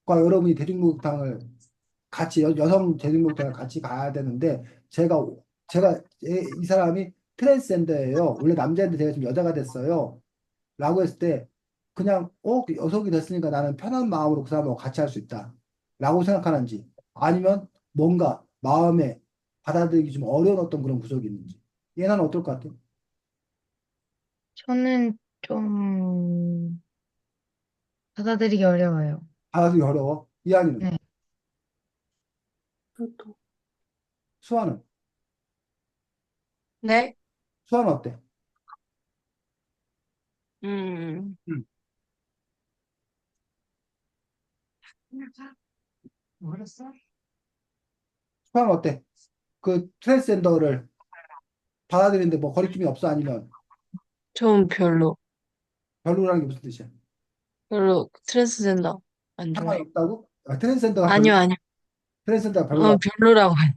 여러분이 대중목욕탕을 같이 여성 대중목욕탕을 같이 가야 되는데 제가 이 사람이 트랜스젠더예요. 원래 남자인데 제가 지금 여자가 됐어요. 라고 했을 때 그냥 그 여성이 됐으니까 나는 편한 마음으로 그 사람하고 같이 할 수 있다. 라고 생각하는지 아니면 뭔가 마음에 받아들이기 좀 어려운 어떤 그런 구석이 있는지 얘는 어떨 것 같아? 저는 좀 받아들이기 어려워요. 받아들이기 어려워. 이한이는 네. 저도. 수아는 네? 수아는 어때? 음, 응. 수아는 어때? 그 트랜스젠더를 받아들이는데 뭐 거리낌이 없어 아니면 전 별로. 별로라는 게 무슨 뜻이야? 별로 트랜스젠더 안 상관이 좋아해. 없다고? 트랜스젠더가 별로 아니요, 아니요. 트랜스젠더가 별로라고. 별로라고 해.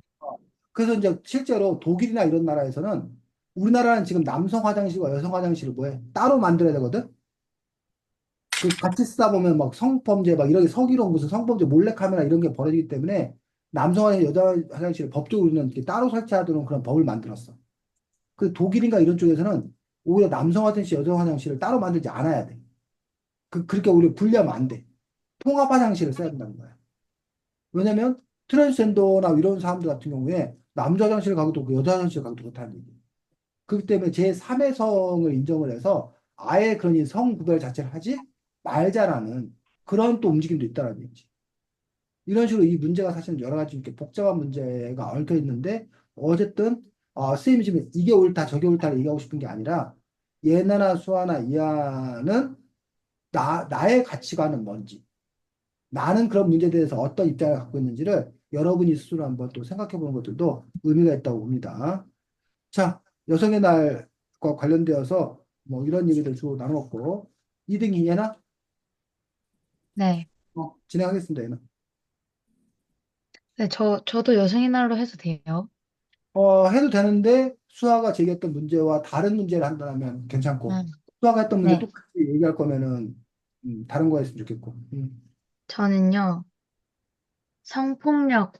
그래서 이제 실제로 독일이나 이런 나라에서는 우리나라는 지금 남성 화장실과 여성 화장실을 뭐해? 따로 만들어야 되거든? 그 같이 쓰다 보면 막 성범죄 막 이런 게 서기로 무슨 성범죄 몰래카메라 이런 게 벌어지기 때문에 남성 화장실, 여자 화장실을 법적으로는 이렇게 따로 설치하도록 그런 법을 만들었어. 그 독일인가 이런 쪽에서는 오히려 남성 화장실, 여성 화장실을 따로 만들지 않아야 돼. 그렇게 오히려 분리하면 안 돼. 통합 화장실을 써야 된다는 거야. 왜냐면 트랜스젠더나 이런 사람들 같은 경우에 남자 화장실 가기도 그렇고 여자 화장실 가기도 그렇다는 얘기. 그렇기 때문에 제3의 성을 인정을 해서 아예 그런 이성 구별 자체를 하지 말자라는 그런 또 움직임도 있다는 얘기지. 이런 식으로 이 문제가 사실 여러 가지 이렇게 복잡한 문제가 얽혀 있는데 어쨌든 선생님이 지금 이게 옳다 저게 옳다를 얘기하고 싶은 게 아니라 예나나 수아나 이하는 나의 가치관은 뭔지 나는 그런 문제에 대해서 어떤 입장을 갖고 있는지를 여러분이 스스로 한번 또 생각해 보는 것들도 의미가 있다고 봅니다. 자, 여성의 날과 관련되어서 뭐 이런 얘기들 주로 나눴고 2등이 예나 네. 진행하겠습니다. 얘는. 네, 저도 여성의 날로 해도 돼요. 해도 되는데 수아가 제기했던 문제와 다른 문제를 한다면 괜찮고 아, 수아가 했던 문제 네. 똑같이 얘기할 거면은 다른 거 했으면 좋겠고. 저는요, 성폭력에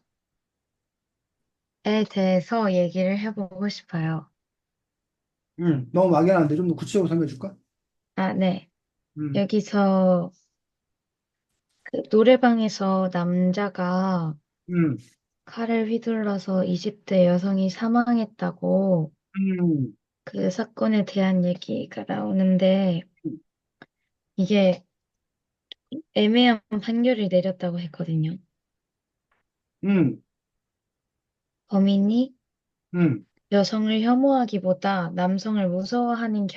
대해서 얘기를 해보고 싶어요. 너무 막연한데 좀 더 구체적으로 설명해 줄까? 아, 네. 음, 여기서 그 노래방에서 남자가 음, 칼을 휘둘러서 20대 여성이 사망했다고 음, 그 사건에 대한 얘기가 나오는데 이게 애매한 판결을 내렸다고 했거든요. 음, 범인이 음, 여성을 혐오하기보다 남성을 무서워하는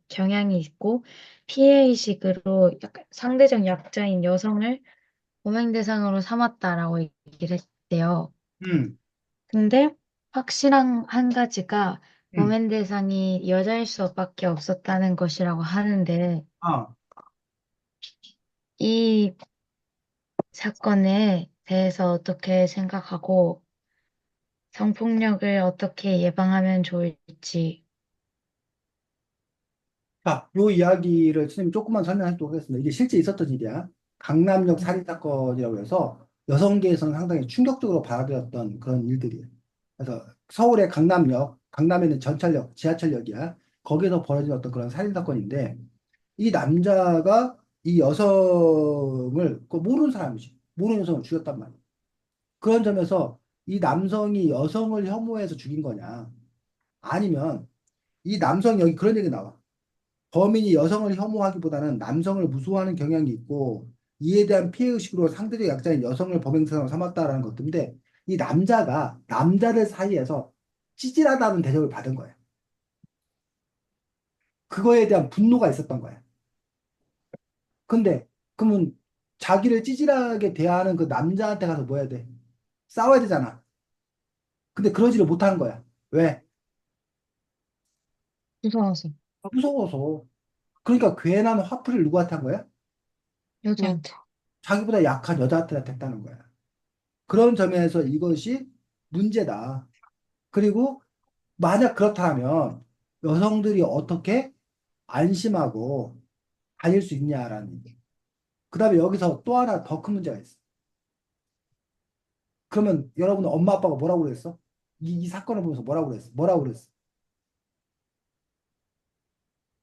경향이 있고 피해의식으로 약간 상대적 약자인 여성을 범행 대상으로 삼았다라고 얘기를 했대요. 음, 근데 확실한 한 가지가 음. 범행 대상이 여자일 수밖에 없었다는 것이라고 하는데 아, 이 사건에 대해서 어떻게 생각하고 성폭력을 어떻게 예방하면 좋을지. 자, 요 이야기를 선생님 조금만 설명하도록 하겠습니다. 이게 실제 있었던 일이야. 강남역 네. 살인 사건이라고 해서 여성계에서는 상당히 충격적으로 받아들였던 그런 일들이에요. 그래서 서울의 강남역, 강남에는 전철역, 지하철역이야. 거기서 벌어진 어떤 그런 살인 사건인데 이 남자가 이 여성을 모르는 사람이지. 모르는 여성을 죽였단 말이야. 그런 점에서 이 남성이 여성을 혐오해서 죽인 거냐? 아니면 이 남성이 여기 그런 얘기 나와. 범인이 여성을 혐오하기보다는 남성을 무서워하는 경향이 있고 이에 대한 피해의식으로 상대적 약자인 여성을 범행 대상으로 삼았다라는 것들인데 이 남자가 남자들 사이에서 찌질하다는 대접을 받은 거예요. 그거에 대한 분노가 있었던 거예요. 근데 그러면 자기를 찌질하게 대하는 그 남자한테 가서 뭐 해야 돼? 싸워야 되잖아. 근데 그러지를 못하는 거야. 왜? 무서워서. 무서워서. 그러니까 괜한 화풀이를 누구한테 한 거야? 여자. 여자. 자기보다 약한 여자한테 했다는 거야. 그런 점에서 이것이 문제다. 그리고 만약 그렇다면 여성들이 어떻게 안심하고 다닐 수 있냐라는 얘기. 그다음에 여기서 또 하나 더 큰 문제가 있어. 그러면 여러분 엄마 아빠가 뭐라고 그랬어? 이 사건을 보면서 뭐라고 그랬어? 뭐라고 그랬어?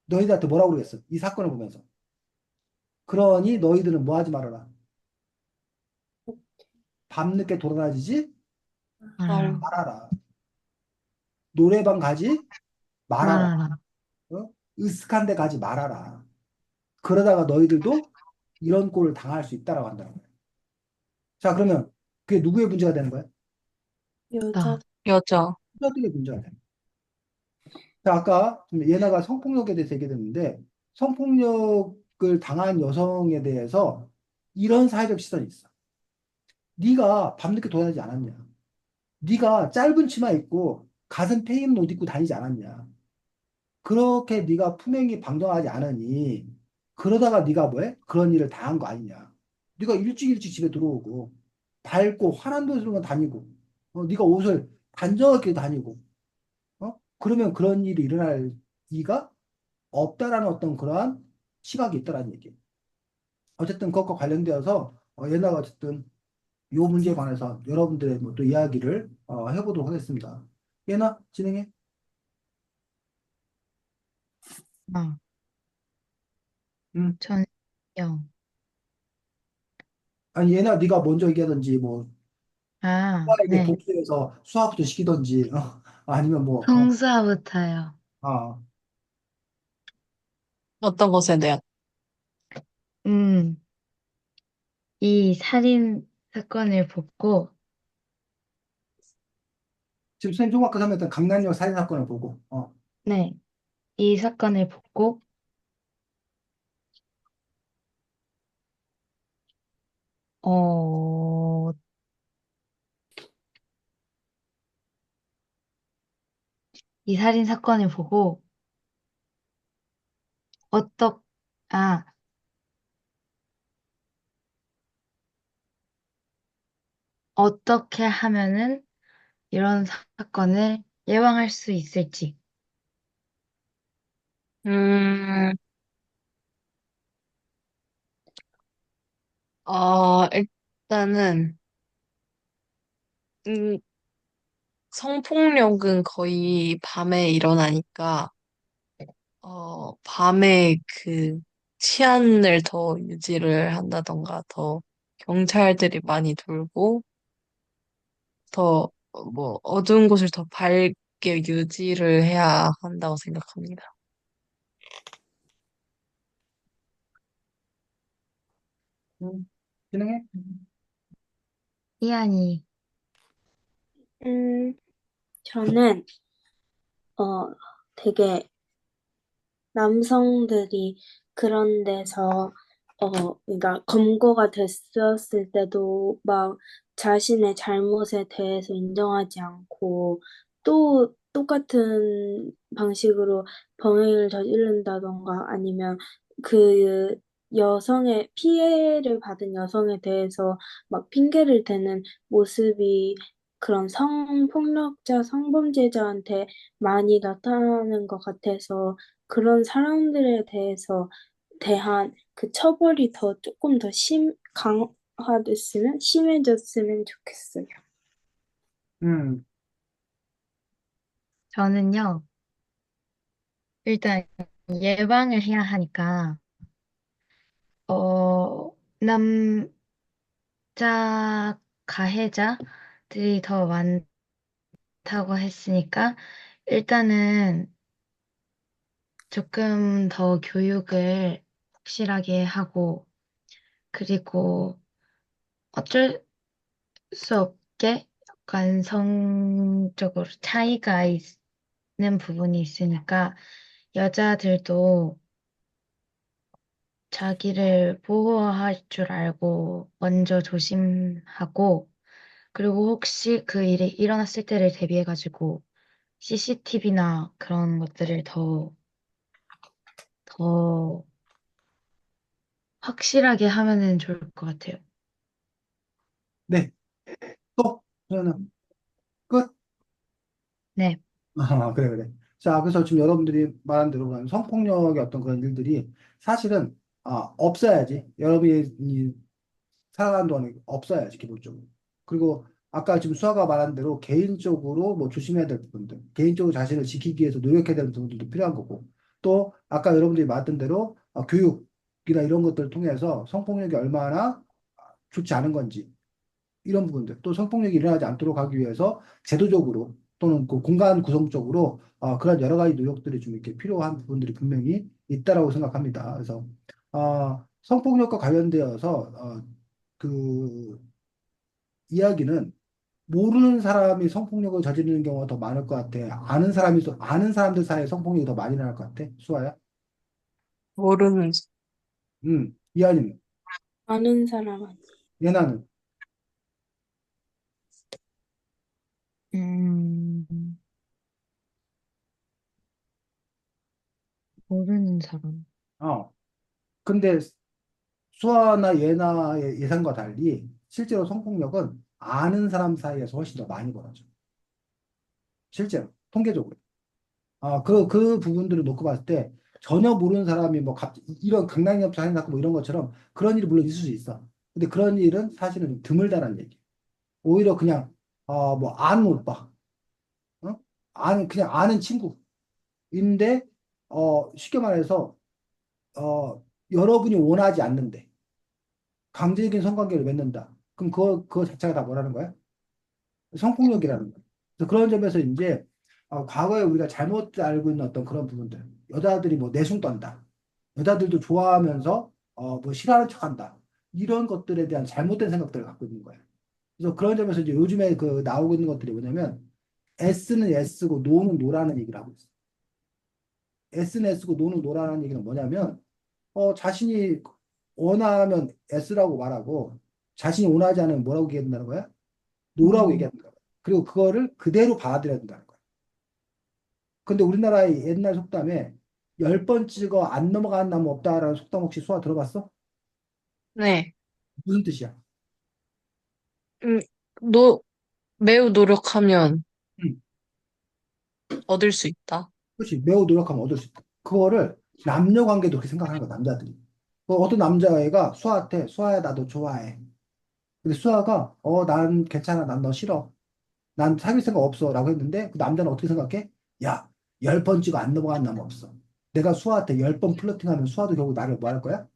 너희들한테 뭐라고 그랬어? 이 사건을 보면서. 그러니 너희들은 뭐 하지 말아라. 밤늦게 돌아다니지 말. 말아라. 말아라. 노래방 가지 말아라. 말아라. 어? 으슥한 데 가지 말아라. 그러다가 너희들도 이런 꼴을 당할 수 있다라고 한다는 거야. 자, 그러면 그게 누구의 문제가 되는 거야? 여자 나. 여자. 여자들의 문제가 되는 거야. 자, 아까 좀 예나가 성폭력에 대해서 얘기했는데 성폭력을 당한 여성에 대해서 이런 사회적 시선이 있어. 네가 밤늦게 돌아다니지 않았냐? 네가 짧은 치마 입고 가슴 패인 옷 입고 다니지 않았냐? 그렇게 네가 품행이 방정하지 않으니 그러다가 네가 뭐해? 그런 일을 당한 거 아니냐? 네가 일찍 일찍 집에 들어오고 밝고 환한 데서만 다니고 네가 옷을 단정하게 다니고 그러면 그런 일이 일어날 리가 없다라는 어떤 그러한 시각이 있다라는 얘기. 어쨌든 그것과 관련되어서 얘나가 어쨌든 이 문제에 관해서 여러분들의 뭐 또 이야기를 해보도록 하겠습니다. 얘나 진행해. 나. 음. 전영. 아니 얘나 네가 먼저 얘기하든지 뭐 아, 수아에게 네. 복수해서 수아부터 시키든지 아니면 뭐 성수화부터요. 어, 어떤 것에 대한. 음, 이 살인 사건을 보고, 지금 선생님 조금 아까 설명했던 강남역 살인 사건을 보고 네. 이 사건을 보고, 어, 이 살인 사건을 보고, 어떠, 아, 어떻게 하면은 이런 사건을 예방할 수 있을지. 음, 일단은, 음, 성폭력은 거의 밤에 일어나니까, 밤에 그 치안을 더 유지를 한다던가, 더 경찰들이 많이 돌고, 더, 뭐, 어두운 곳을 더 밝게 유지를 해야 한다고 생각합니다. 진행해. 이안이, 음 저는 어 되게 남성들이 그런 데서 그러니까 검거가 됐었을 때도 막 자신의 잘못에 대해서 인정하지 않고 또 똑같은 방식으로 범행을 저지른다던가 아니면 그 여성의 피해를 받은 여성에 대해서 막 핑계를 대는 모습이 그런 성폭력자, 성범죄자한테 많이 나타나는 것 같아서 그런 사람들에 대해서 대한 그 처벌이 조금 더 강화됐으면, 심해졌으면 좋겠어요. 음, 저는요, 일단 예방을 해야 하니까, 남자 가해자들이 더 많다고 했으니까, 일단은 조금 더 교육을 확실하게 하고, 그리고 어쩔 수 없게 약간 성적으로 차이가 있는 부분이 있으니까, 여자들도 자기를 보호할 줄 알고 먼저 조심하고, 그리고 혹시 그 일이 일어났을 때를 대비해가지고 CCTV나 그런 것들을 더 더 확실하게 하면은 좋을 것 같아요. 네, 또, 저는 끝? 네, 그래, 그래. 자, 그래서 지금 여러분들이 말한 대로 그런 성폭력의 어떤 그런 일들이 사실은, 없어야지. 여러분이 살아가는 동안에 없어야지, 기본적으로. 그리고 아까 지금 수아가 말한 대로 개인적으로 뭐 조심해야 될 부분들, 개인적으로 자신을 지키기 위해서 노력해야 되는 부분들도 필요한 거고, 또 아까 여러분들이 말했던 대로 교육이나 이런 것들을 통해서 성폭력이 얼마나 좋지 않은 건지, 이런 부분들, 또 성폭력이 일어나지 않도록 하기 위해서 제도적으로 또는 그 공간 구성적으로 그런 여러 가지 노력들이 좀 이렇게 필요한 부분들이 분명히 있다라고 생각합니다. 그래서 성폭력과 관련되어서 그 이야기는 모르는 사람이 성폭력을 저지르는 경우가 더 많을 것 같아. 아는 사람들 사이에 성폭력이 더 많이 일어날 것 같아. 수아야? 모르는, 이하님, 아는 사람 아니. 예나는, 음, 모르는 사람. 어. 근데 수아나 예나의 예상과 달리 실제로 성폭력은 아는 사람 사이에서 훨씬 더 많이 벌어져. 실제로, 통계적으로. 그 부분들을 놓고 봤을 때 전혀 모르는 사람이 뭐 이런 강남역사 행사건 뭐 이런 것처럼 그런 일이 물론 있을 수 있어. 근데 그런 일은 사실은 좀 드물다는 얘기. 오히려 그냥, 뭐 아는 오빠, 어? 그냥 아는 친구인데, 쉽게 말해서, 여러분이 원하지 않는데 강제적인 성관계를 맺는다. 그럼 그거 자체가 다 뭐라는 거야? 성폭력이라는 거예요. 그래서 그런 점에서 이제 과거에 우리가 잘못 알고 있는 어떤 그런 부분들, 여자들이 뭐 내숭 떤다, 여자들도 좋아하면서 뭐 싫어하는 척한다, 이런 것들에 대한 잘못된 생각들을 갖고 있는 거예요. 그래서 그런 점에서 이제 요즘에 그 나오고 있는 것들이 뭐냐면 S는 S고 노는 노라는 얘기를 하고 있어요. S는 S고 노는 노라는 얘기는 뭐냐면 자신이 원하면 S라고 말하고 자신이 원하지 않으면 뭐라고 얘기한다는 거야? 노라고 음, 얘기한다는 거야. 그리고 그거를 그대로 받아들여야 된다는 거야. 근데 우리나라의 옛날 속담에 10번 찍어 안 넘어가는 나무 없다라는 속담 혹시 수아 들어봤어? 네. 무슨 뜻이야? 음, 노, 매우 노력하면 응. 얻을 수 있다. 그렇지. 매우 노력하면 얻을 수 있다. 그거를 남녀 관계도 그렇게 생각하는 거야, 남자들이. 어떤 남자애가 수아한테 수아야 나도 좋아해. 근데 수아가 난 괜찮아. 난 너 싫어. 난 사귈 생각 없어. 라고 했는데 그 남자는 어떻게 생각해? 야, 10번 찍어 안 넘어가는 나무 없어. 내가 수아한테 10번 플러팅하면 수아도 결국 나를 뭐 할 거야?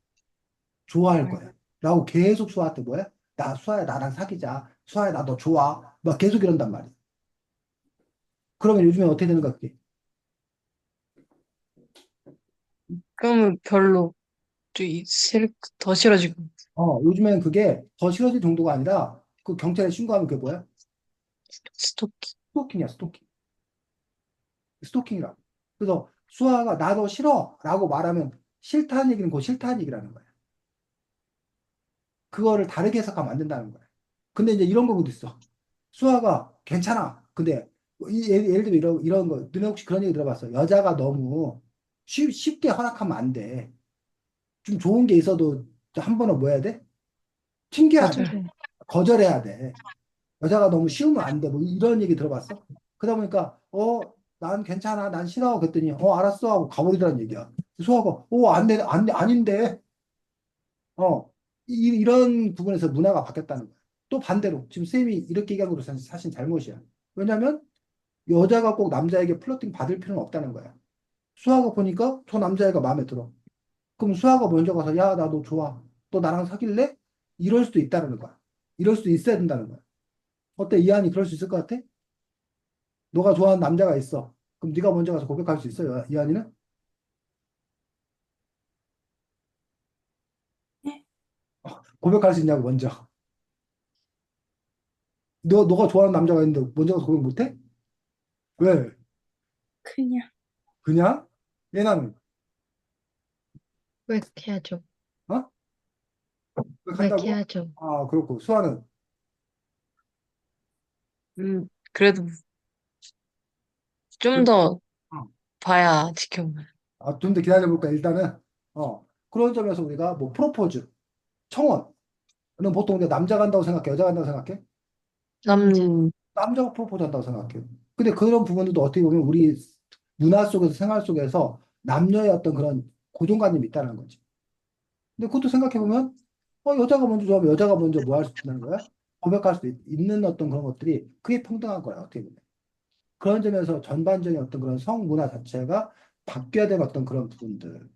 좋아할 거야. 라고 계속 수아한테 뭐야? 수아야, 나랑 사귀자. 수아야, 나 너 좋아. 막 계속 이런단 말이야. 그러면 요즘에 어떻게 되는 거야, 그게? 그러면 별로 또 더 싫어지고. 요즘엔 그게 더 싫어질 정도가 아니라 그 경찰에 신고하면 그게 뭐야? 스토킹. 스토킹이야, 스토킹. 스토킹이라고. 그래서 수아가 나 너 싫어. 라고 말하면 싫다는 얘기는 그 싫다는 얘기라는 거야. 그거를 다르게 해석하면 안 된다는 거야. 근데 이제 이런 경우도 있어. 수아가 괜찮아. 근데 예를 들면 이런 거, 너네 혹시 그런 얘기 들어봤어? 여자가 너무 쉽게 허락하면 안 돼. 좀 좋은 게 있어도 한 번은 뭐 해야 돼? 튕겨야 돼. 맞아요. 거절. 거절해야 돼. 여자가 너무 쉬우면 안 돼. 뭐 이런 얘기 들어봤어? 그러다 보니까, 난 괜찮아. 난 싫어. 그랬더니, 알았어. 하고 가버리더란 얘기야. 수아가, 안 돼, 안 돼, 아닌데. 어, 이런 부분에서 문화가 바뀌었다는 거야. 또 반대로, 지금 쌤이 이렇게 얘기한 것도 사실 잘못이야. 왜냐면, 여자가 꼭 남자에게 플러팅 받을 필요는 없다는 거야. 수아가 보니까 저 남자애가 마음에 들어. 그럼 수아가 먼저 가서, 야, 나 너 좋아. 너 나랑 사귈래? 이럴 수도 있다는 거야. 이럴 수도 있어야 된다는 거야. 어때, 이한이 그럴 수 있을 것 같아? 너가 좋아하는 남자가 있어. 그럼 네가 먼저 가서 고백할 수 있어요, 이한이는? 네? 고백할 수 있냐고, 먼저. 너가 좋아하는 남자가 있는데 먼저 가서 고백 못 해? 왜? 그냥. 그냥? 얘는, 고백해야죠. 어? 고백한다고? 고백해야죠. 그렇고, 수아는, 그래도 좀 그- 더 어, 봐야 지켜보면. 좀 더 기다려볼까? 일단은, 그런 점에서 우리가 뭐 프로포즈, 청혼은 보통 우리가 남자가 한다고 생각해? 여자가 한다고 생각해? 남자. 남, 남자가 프로포즈 한다고 생각해. 근데 그런 부분들도 어떻게 보면 우리 문화 속에서 생활 속에서 남녀의 어떤 그런 고정관념이 있다는 거지. 근데 그것도 생각해보면, 여자가 먼저 좋아하면 여자가 먼저 뭐 할 수 있다는 거야? 고백할 수 있는 어떤 그런 것들이 그게 평등한 거야, 어떻게 보면. 그런 점에서 전반적인 어떤 그런 성문화 자체가 바뀌어야 될 어떤 그런 부분들이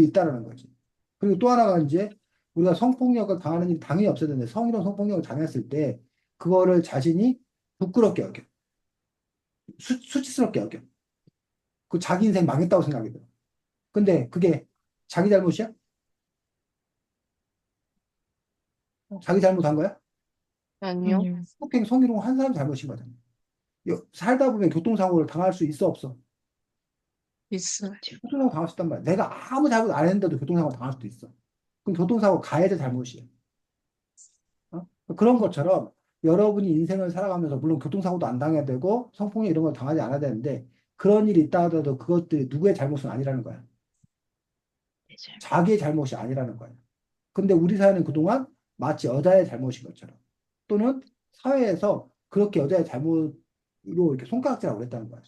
있다는 거지. 그리고 또 하나가 이제 우리가 성폭력을 당하는 일이 당연히 없어야 되는데 성희롱 성폭력을 당했을 때 그거를 자신이 부끄럽게 여겨. 수치스럽게 여겨. 그 자기 인생 망했다고 생각이 들어. 근데 그게 자기 잘못이야? 자기 잘못한 거야? 아니요. 아니요. 폭행 성희롱 한 사람 잘못인 거잖아. 살다 보면 교통사고를 당할 수 있어 없어? 있어요. 교통사고 당할 수 있단 말이야. 내가 아무 잘못 안 했는데도 교통사고 당할 수도 있어. 그럼 교통사고 가해자 잘못이야. 어? 그런 것처럼 여러분이 인생을 살아가면서 물론 교통사고도 안 당해야 되고 성폭력 이런 걸 당하지 않아야 되는데 그런 일이 있다 하더라도 그것들이 누구의 잘못은 아니라는 거야. 맞아요. 자기의 잘못이 아니라는 거야. 근데 우리 사회는 그동안 마치 여자의 잘못인 것처럼 또는 사회에서 그렇게 여자의 잘못으로 이렇게 손가락질하고 그랬다는 거야.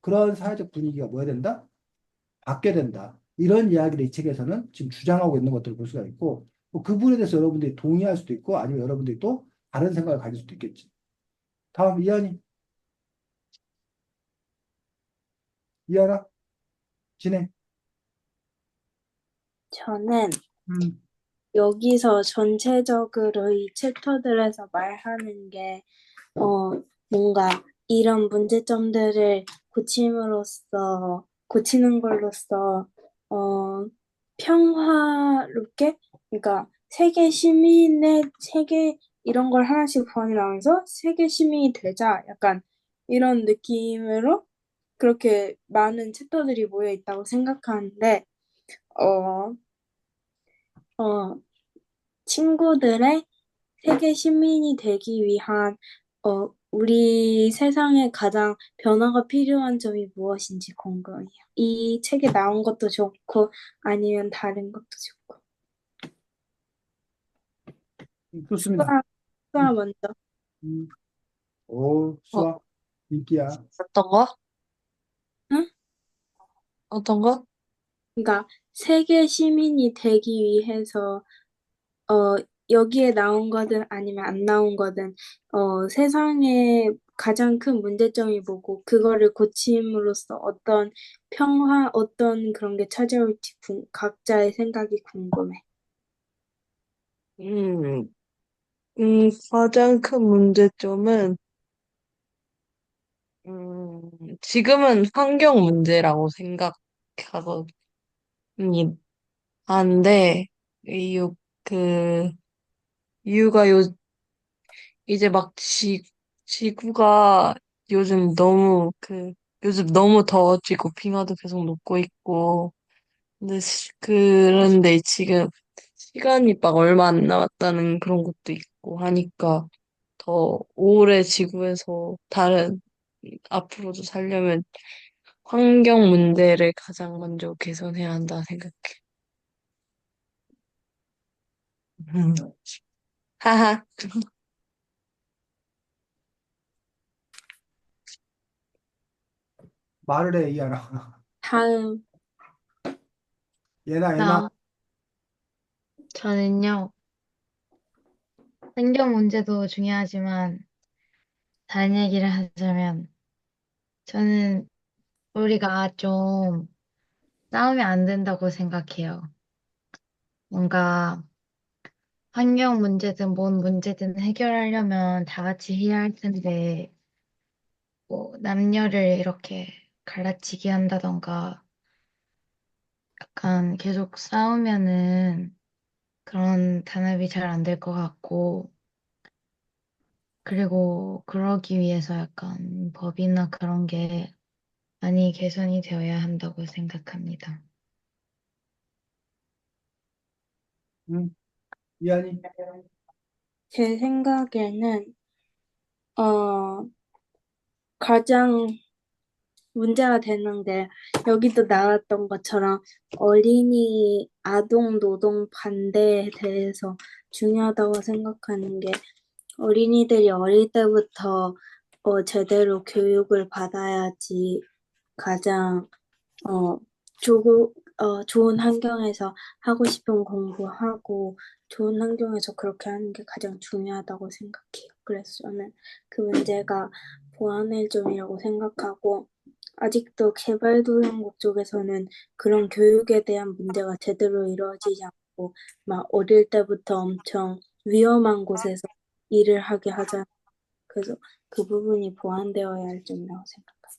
그런 사회적 분위기가 뭐야 된다? 바뀌어야 된다. 이런 이야기를 이 책에서는 지금 주장하고 있는 것들을 볼 수가 있고 뭐그 부분에 대해서 여러분들이 동의할 수도 있고 아니면 여러분들이 또 다른 생각을 가질 수도 있겠지. 다음 이한이 이한아 진행. 저는 음, 여기서 전체적으로 이 챕터들에서 말하는 게, 뭔가 이런 문제점들을 고치는 걸로써, 어, 평화롭게, 그러니까 세계 이런 걸 하나씩 구하나면서 세계 시민이 되자. 약간 이런 느낌으로 그렇게 많은 챕터들이 모여 있다고 생각하는데, 어, 어, 친구들의 세계 시민이 되기 위한 우리 세상에 가장 변화가 필요한 점이 무엇인지 궁금해요. 이 책에 나온 것도 좋고 아니면 다른 것도 좋고. 좋습니다. 수아, 수아 음, 먼저. 음. 오, 어, 수학 인기야. 어떤 거? 응? 어떤 거? 그러니까 세계 시민이 되기 위해서 어, 여기에 나온 거든 아니면 안 나온 거든 세상에 가장 큰 문제점이 뭐고 그거를 고침으로써 어떤 평화, 어떤 그런 게 찾아올지 각자의 생각이 궁금해. 음, 가장 큰 문제점은, 지금은 환경 문제라고 생각하거든요. 한데, 이유, 그, 이유가 이제 막 지구가 요즘 너무 요즘 너무 더워지고 빙하도 계속 녹고 있고, 근데 그런데 지금 시간이 막 얼마 안 남았다는 그런 것도 있고 하니까 더 오래 지구에서 앞으로도 살려면 환경 문제를 가장 먼저 개선해야 한다 생각해. 음. 하하. 말을 해, 이한아. 다음, 얘나. 나, 저는요, 환경 문제도 중요하지만, 다른 얘기를 하자면, 저는 우리가 좀 싸우면 안 된다고 생각해요. 뭔가 환경 문제든 뭔 문제든 해결하려면 다 같이 해야 할 텐데, 뭐, 남녀를 이렇게 갈라치기 한다던가, 약간 계속 싸우면은 그런 단합이 잘 안 될 것 같고, 그리고 그러기 위해서 약간 법이나 그런 게 많이 개선이 되어야 한다고 생각합니다. 이한이. 제 생각에는 어, 가장 문제가 되는 게 여기도 나왔던 것처럼 어린이 아동 노동 반대에 대해서 중요하다고 생각하는 게 어린이들이 어릴 때부터 제대로 교육을 받아야지 가장 어, 좋은 환경에서 하고 싶은 공부하고 좋은 환경에서 그렇게 하는 게 가장 중요하다고 생각해요. 그래서 저는 그 문제가 보완의 점이라고 생각하고 아직도 개발도상국 쪽에서는 그런 교육에 대한 문제가 제대로 이루어지지 않고 막 어릴 때부터 엄청 위험한 곳에서 일을 하게 하잖아요. 그래서 그 부분이 보완되어야 할 점이라고 생각합니다.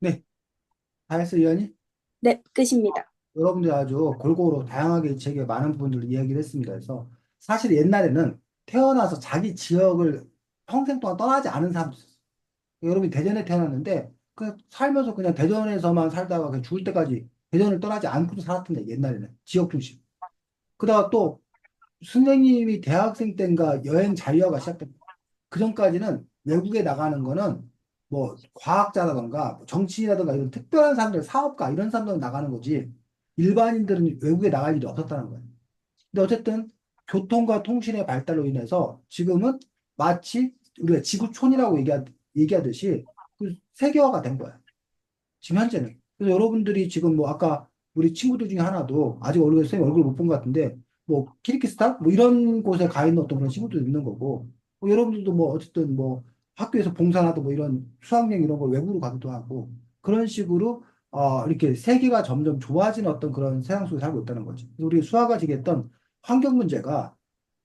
네, 다 했어, 이현이? 네, 끝입니다. 여러분들이 아주 골고루 다양하게 이 책에 많은 부분들을 이야기를 했습니다. 그래서 사실 옛날에는 태어나서 자기 지역을 평생 동안 떠나지 않은 사람도 있었어요. 여러분이 대전에 태어났는데 그 살면서 그냥 대전에서만 살다가 그냥 죽을 때까지 대전을 떠나지 않고도 살았던데 옛날에는 지역 중심. 그러다가 또 선생님이 대학생 때인가 여행 자유화가 시작됐고 그 전까지는 외국에 나가는 거는 뭐 과학자라던가 뭐 정치인이라던가 이런 특별한 사람들, 사업가 이런 사람들 나가는 거지 일반인들은 외국에 나갈 일이 없었다는 거예요. 근데 어쨌든 교통과 통신의 발달로 인해서 지금은 마치 우리가 지구촌이라고 얘기하듯이 그 세계화가 된 거야. 지금 현재는. 그래서 여러분들이 지금 뭐 아까 우리 친구들 중에 하나도 아직 얼굴 선생님 얼굴 못 본 것 같은데 뭐 키르기스탄 뭐 이런 곳에 가 있는 어떤 그런 친구도 있는 거고 뭐 여러분들도 뭐 어쨌든 뭐 학교에서 봉사나도 뭐 이런 수학여행 이런 걸 외국으로 가기도 하고 그런 식으로 이렇게 세계가 점점 좋아지는 어떤 그런 세상 속에 살고 있다는 거지. 그래서 우리 수아가 지겠던 환경 문제가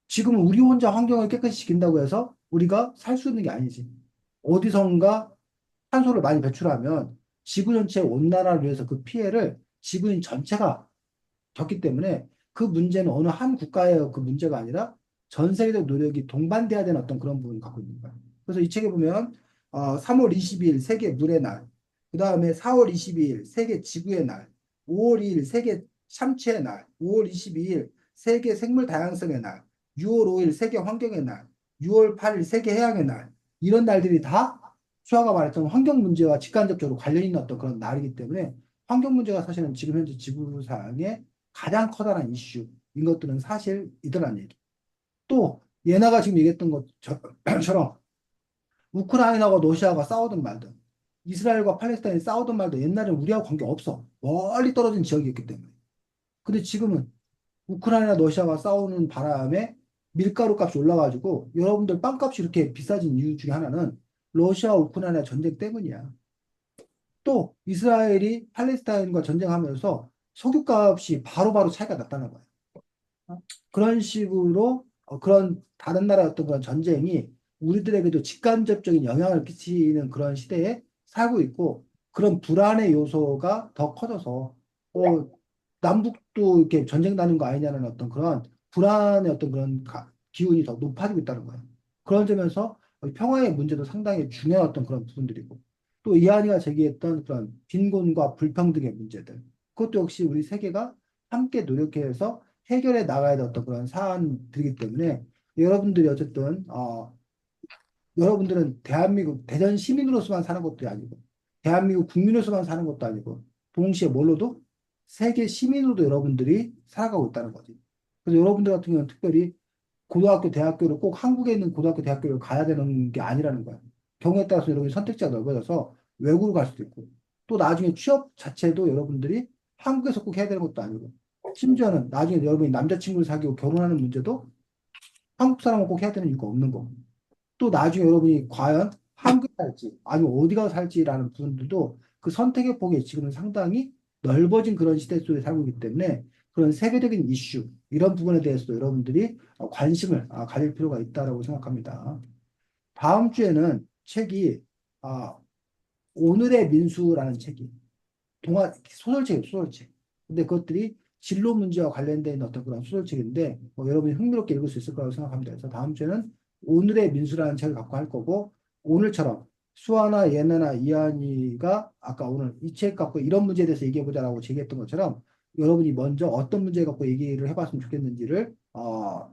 지금은 우리 혼자 환경을 깨끗이 지킨다고 해서 우리가 살 수 있는 게 아니지. 어디선가 탄소를 많이 배출하면 지구 전체의 온난화를 위해서 그 피해를 지구인 전체가 겪기 때문에 그 문제는 어느 한 국가의 그 문제가 아니라 전 세계적 노력이 동반돼야 되는 어떤 그런 부분을 갖고 있는 거예요. 그래서 이 책에 보면 3월 22일 세계 물의 날, 그 다음에 4월 22일 세계 지구의 날, 5월 2일 세계 참치의 날, 5월 22일 세계 생물 다양성의 날, 6월 5일 세계 환경의 날, 6월 8일 세계 해양의 날, 이런 날들이 다 수아가 말했던 환경 문제와 직간접적으로 관련 있는 어떤 그런 날이기 때문에 환경 문제가 사실은 지금 현재 지구상의 가장 커다란 이슈인 것들은 사실이더란 얘기. 또 예나가 지금 얘기했던 것처럼 우크라이나와 러시아가 싸우든 말든 이스라엘과 팔레스타인이 싸우든 말든 옛날에는 우리하고 관계 없어. 멀리 떨어진 지역이었기 때문에. 근데 지금은 우크라이나 러시아가 싸우는 바람에 밀가루 값이 올라가지고 여러분들 빵값이 이렇게 비싸진 이유 중에 하나는 러시아 우크라이나 전쟁 때문이야. 또 이스라엘이 팔레스타인과 전쟁하면서 석유값이 바로바로 차이가 났다는 거야. 그런 식으로 그런 다른 나라의 어떤 그런 전쟁이 우리들에게도 직간접적인 영향을 끼치는 그런 시대에 살고 있고 그런 불안의 요소가 더 커져서 어, 남북도 이렇게 전쟁 나는 거 아니냐는 어떤 그런 불안의 어떤 그런 기운이 더 높아지고 있다는 거예요. 그런 점에서 평화의 문제도 상당히 중요한 어떤 그런 부분들이고 또 이한이가 제기했던 그런 빈곤과 불평등의 문제들 그것도 역시 우리 세계가 함께 노력해서 해결해 나가야 될 어떤 그런 사안들이기 때문에 여러분들이 어쨌든 여러분들은 대한민국 대전 시민으로서만 사는 것도 아니고 대한민국 국민으로서만 사는 것도 아니고 동시에 뭘로도 세계 시민으로도 여러분들이 살아가고 있다는 거지. 그래서 여러분들 같은 경우는 특별히 고등학교, 대학교를 꼭 한국에 있는 고등학교, 대학교를 가야 되는 게 아니라는 거야. 경우에 따라서 여러분 선택지가 넓어져서 외국으로 갈 수도 있고 또 나중에 취업 자체도 여러분들이 한국에서 꼭 해야 되는 것도 아니고 심지어는 나중에 여러분이 남자친구를 사귀고 결혼하는 문제도 한국 사람은 꼭 해야 되는 이유가 없는 거고 또 나중에 여러분이 과연 한국에 살지 아니면 어디 가서 살지라는 부분들도 그 선택의 폭이 지금은 상당히 넓어진 그런 시대 속에 살고 있기 때문에 그런 세계적인 이슈 이런 부분에 대해서도 여러분들이 관심을 가질 필요가 있다라고 생각합니다. 다음 주에는 책이 아, 오늘의 민수라는 책이 소설책이에요, 소설책. 근데 그것들이 진로 문제와 관련된 어떤 그런 소설책인데, 여러분이 흥미롭게 읽을 수 있을 거라고 생각합니다. 그래서 다음 주에는 오늘의 민수라는 책을 갖고 할 거고, 오늘처럼 수아나 예나나 이한이가 아까 오늘 이 책 갖고 이런 문제에 대해서 얘기해보자라고 제기했던 것처럼, 여러분이 먼저 어떤 문제 갖고 얘기를 해봤으면 좋겠는지를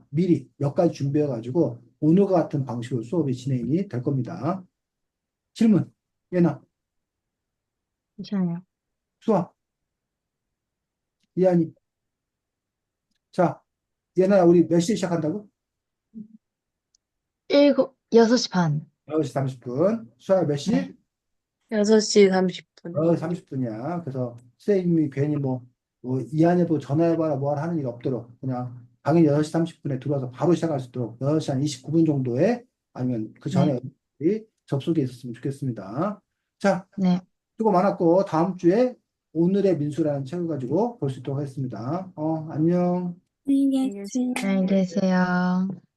미리 몇 가지 준비해가지고, 오늘과 같은 방식으로 수업이 진행이 될 겁니다. 질문, 예나. 괜찮아요. 수아, 이한이. 자, 얘나야, 우리 몇 시에 시작한다고? 6시 반. 9시 30분. 수아 몇 네. 시? 6시 30분. 30분이야. 그래서 선생님이 괜히 이한이도 전화해봐라 뭐하라 하는 일 없도록 그냥 당연히 6시 30분에 들어와서 바로 시작할 수 있도록 6시 한 29분 정도에 아니면 그 전에 네. 접속에 있었으면 좋겠습니다. 자, 네. 수고 많았고 다음 주에 오늘의 민수라는 책을 가지고 볼 수 있도록 하겠습니다. 안녕. 안녕히 안녕히 계세요. 안녕히 계세요.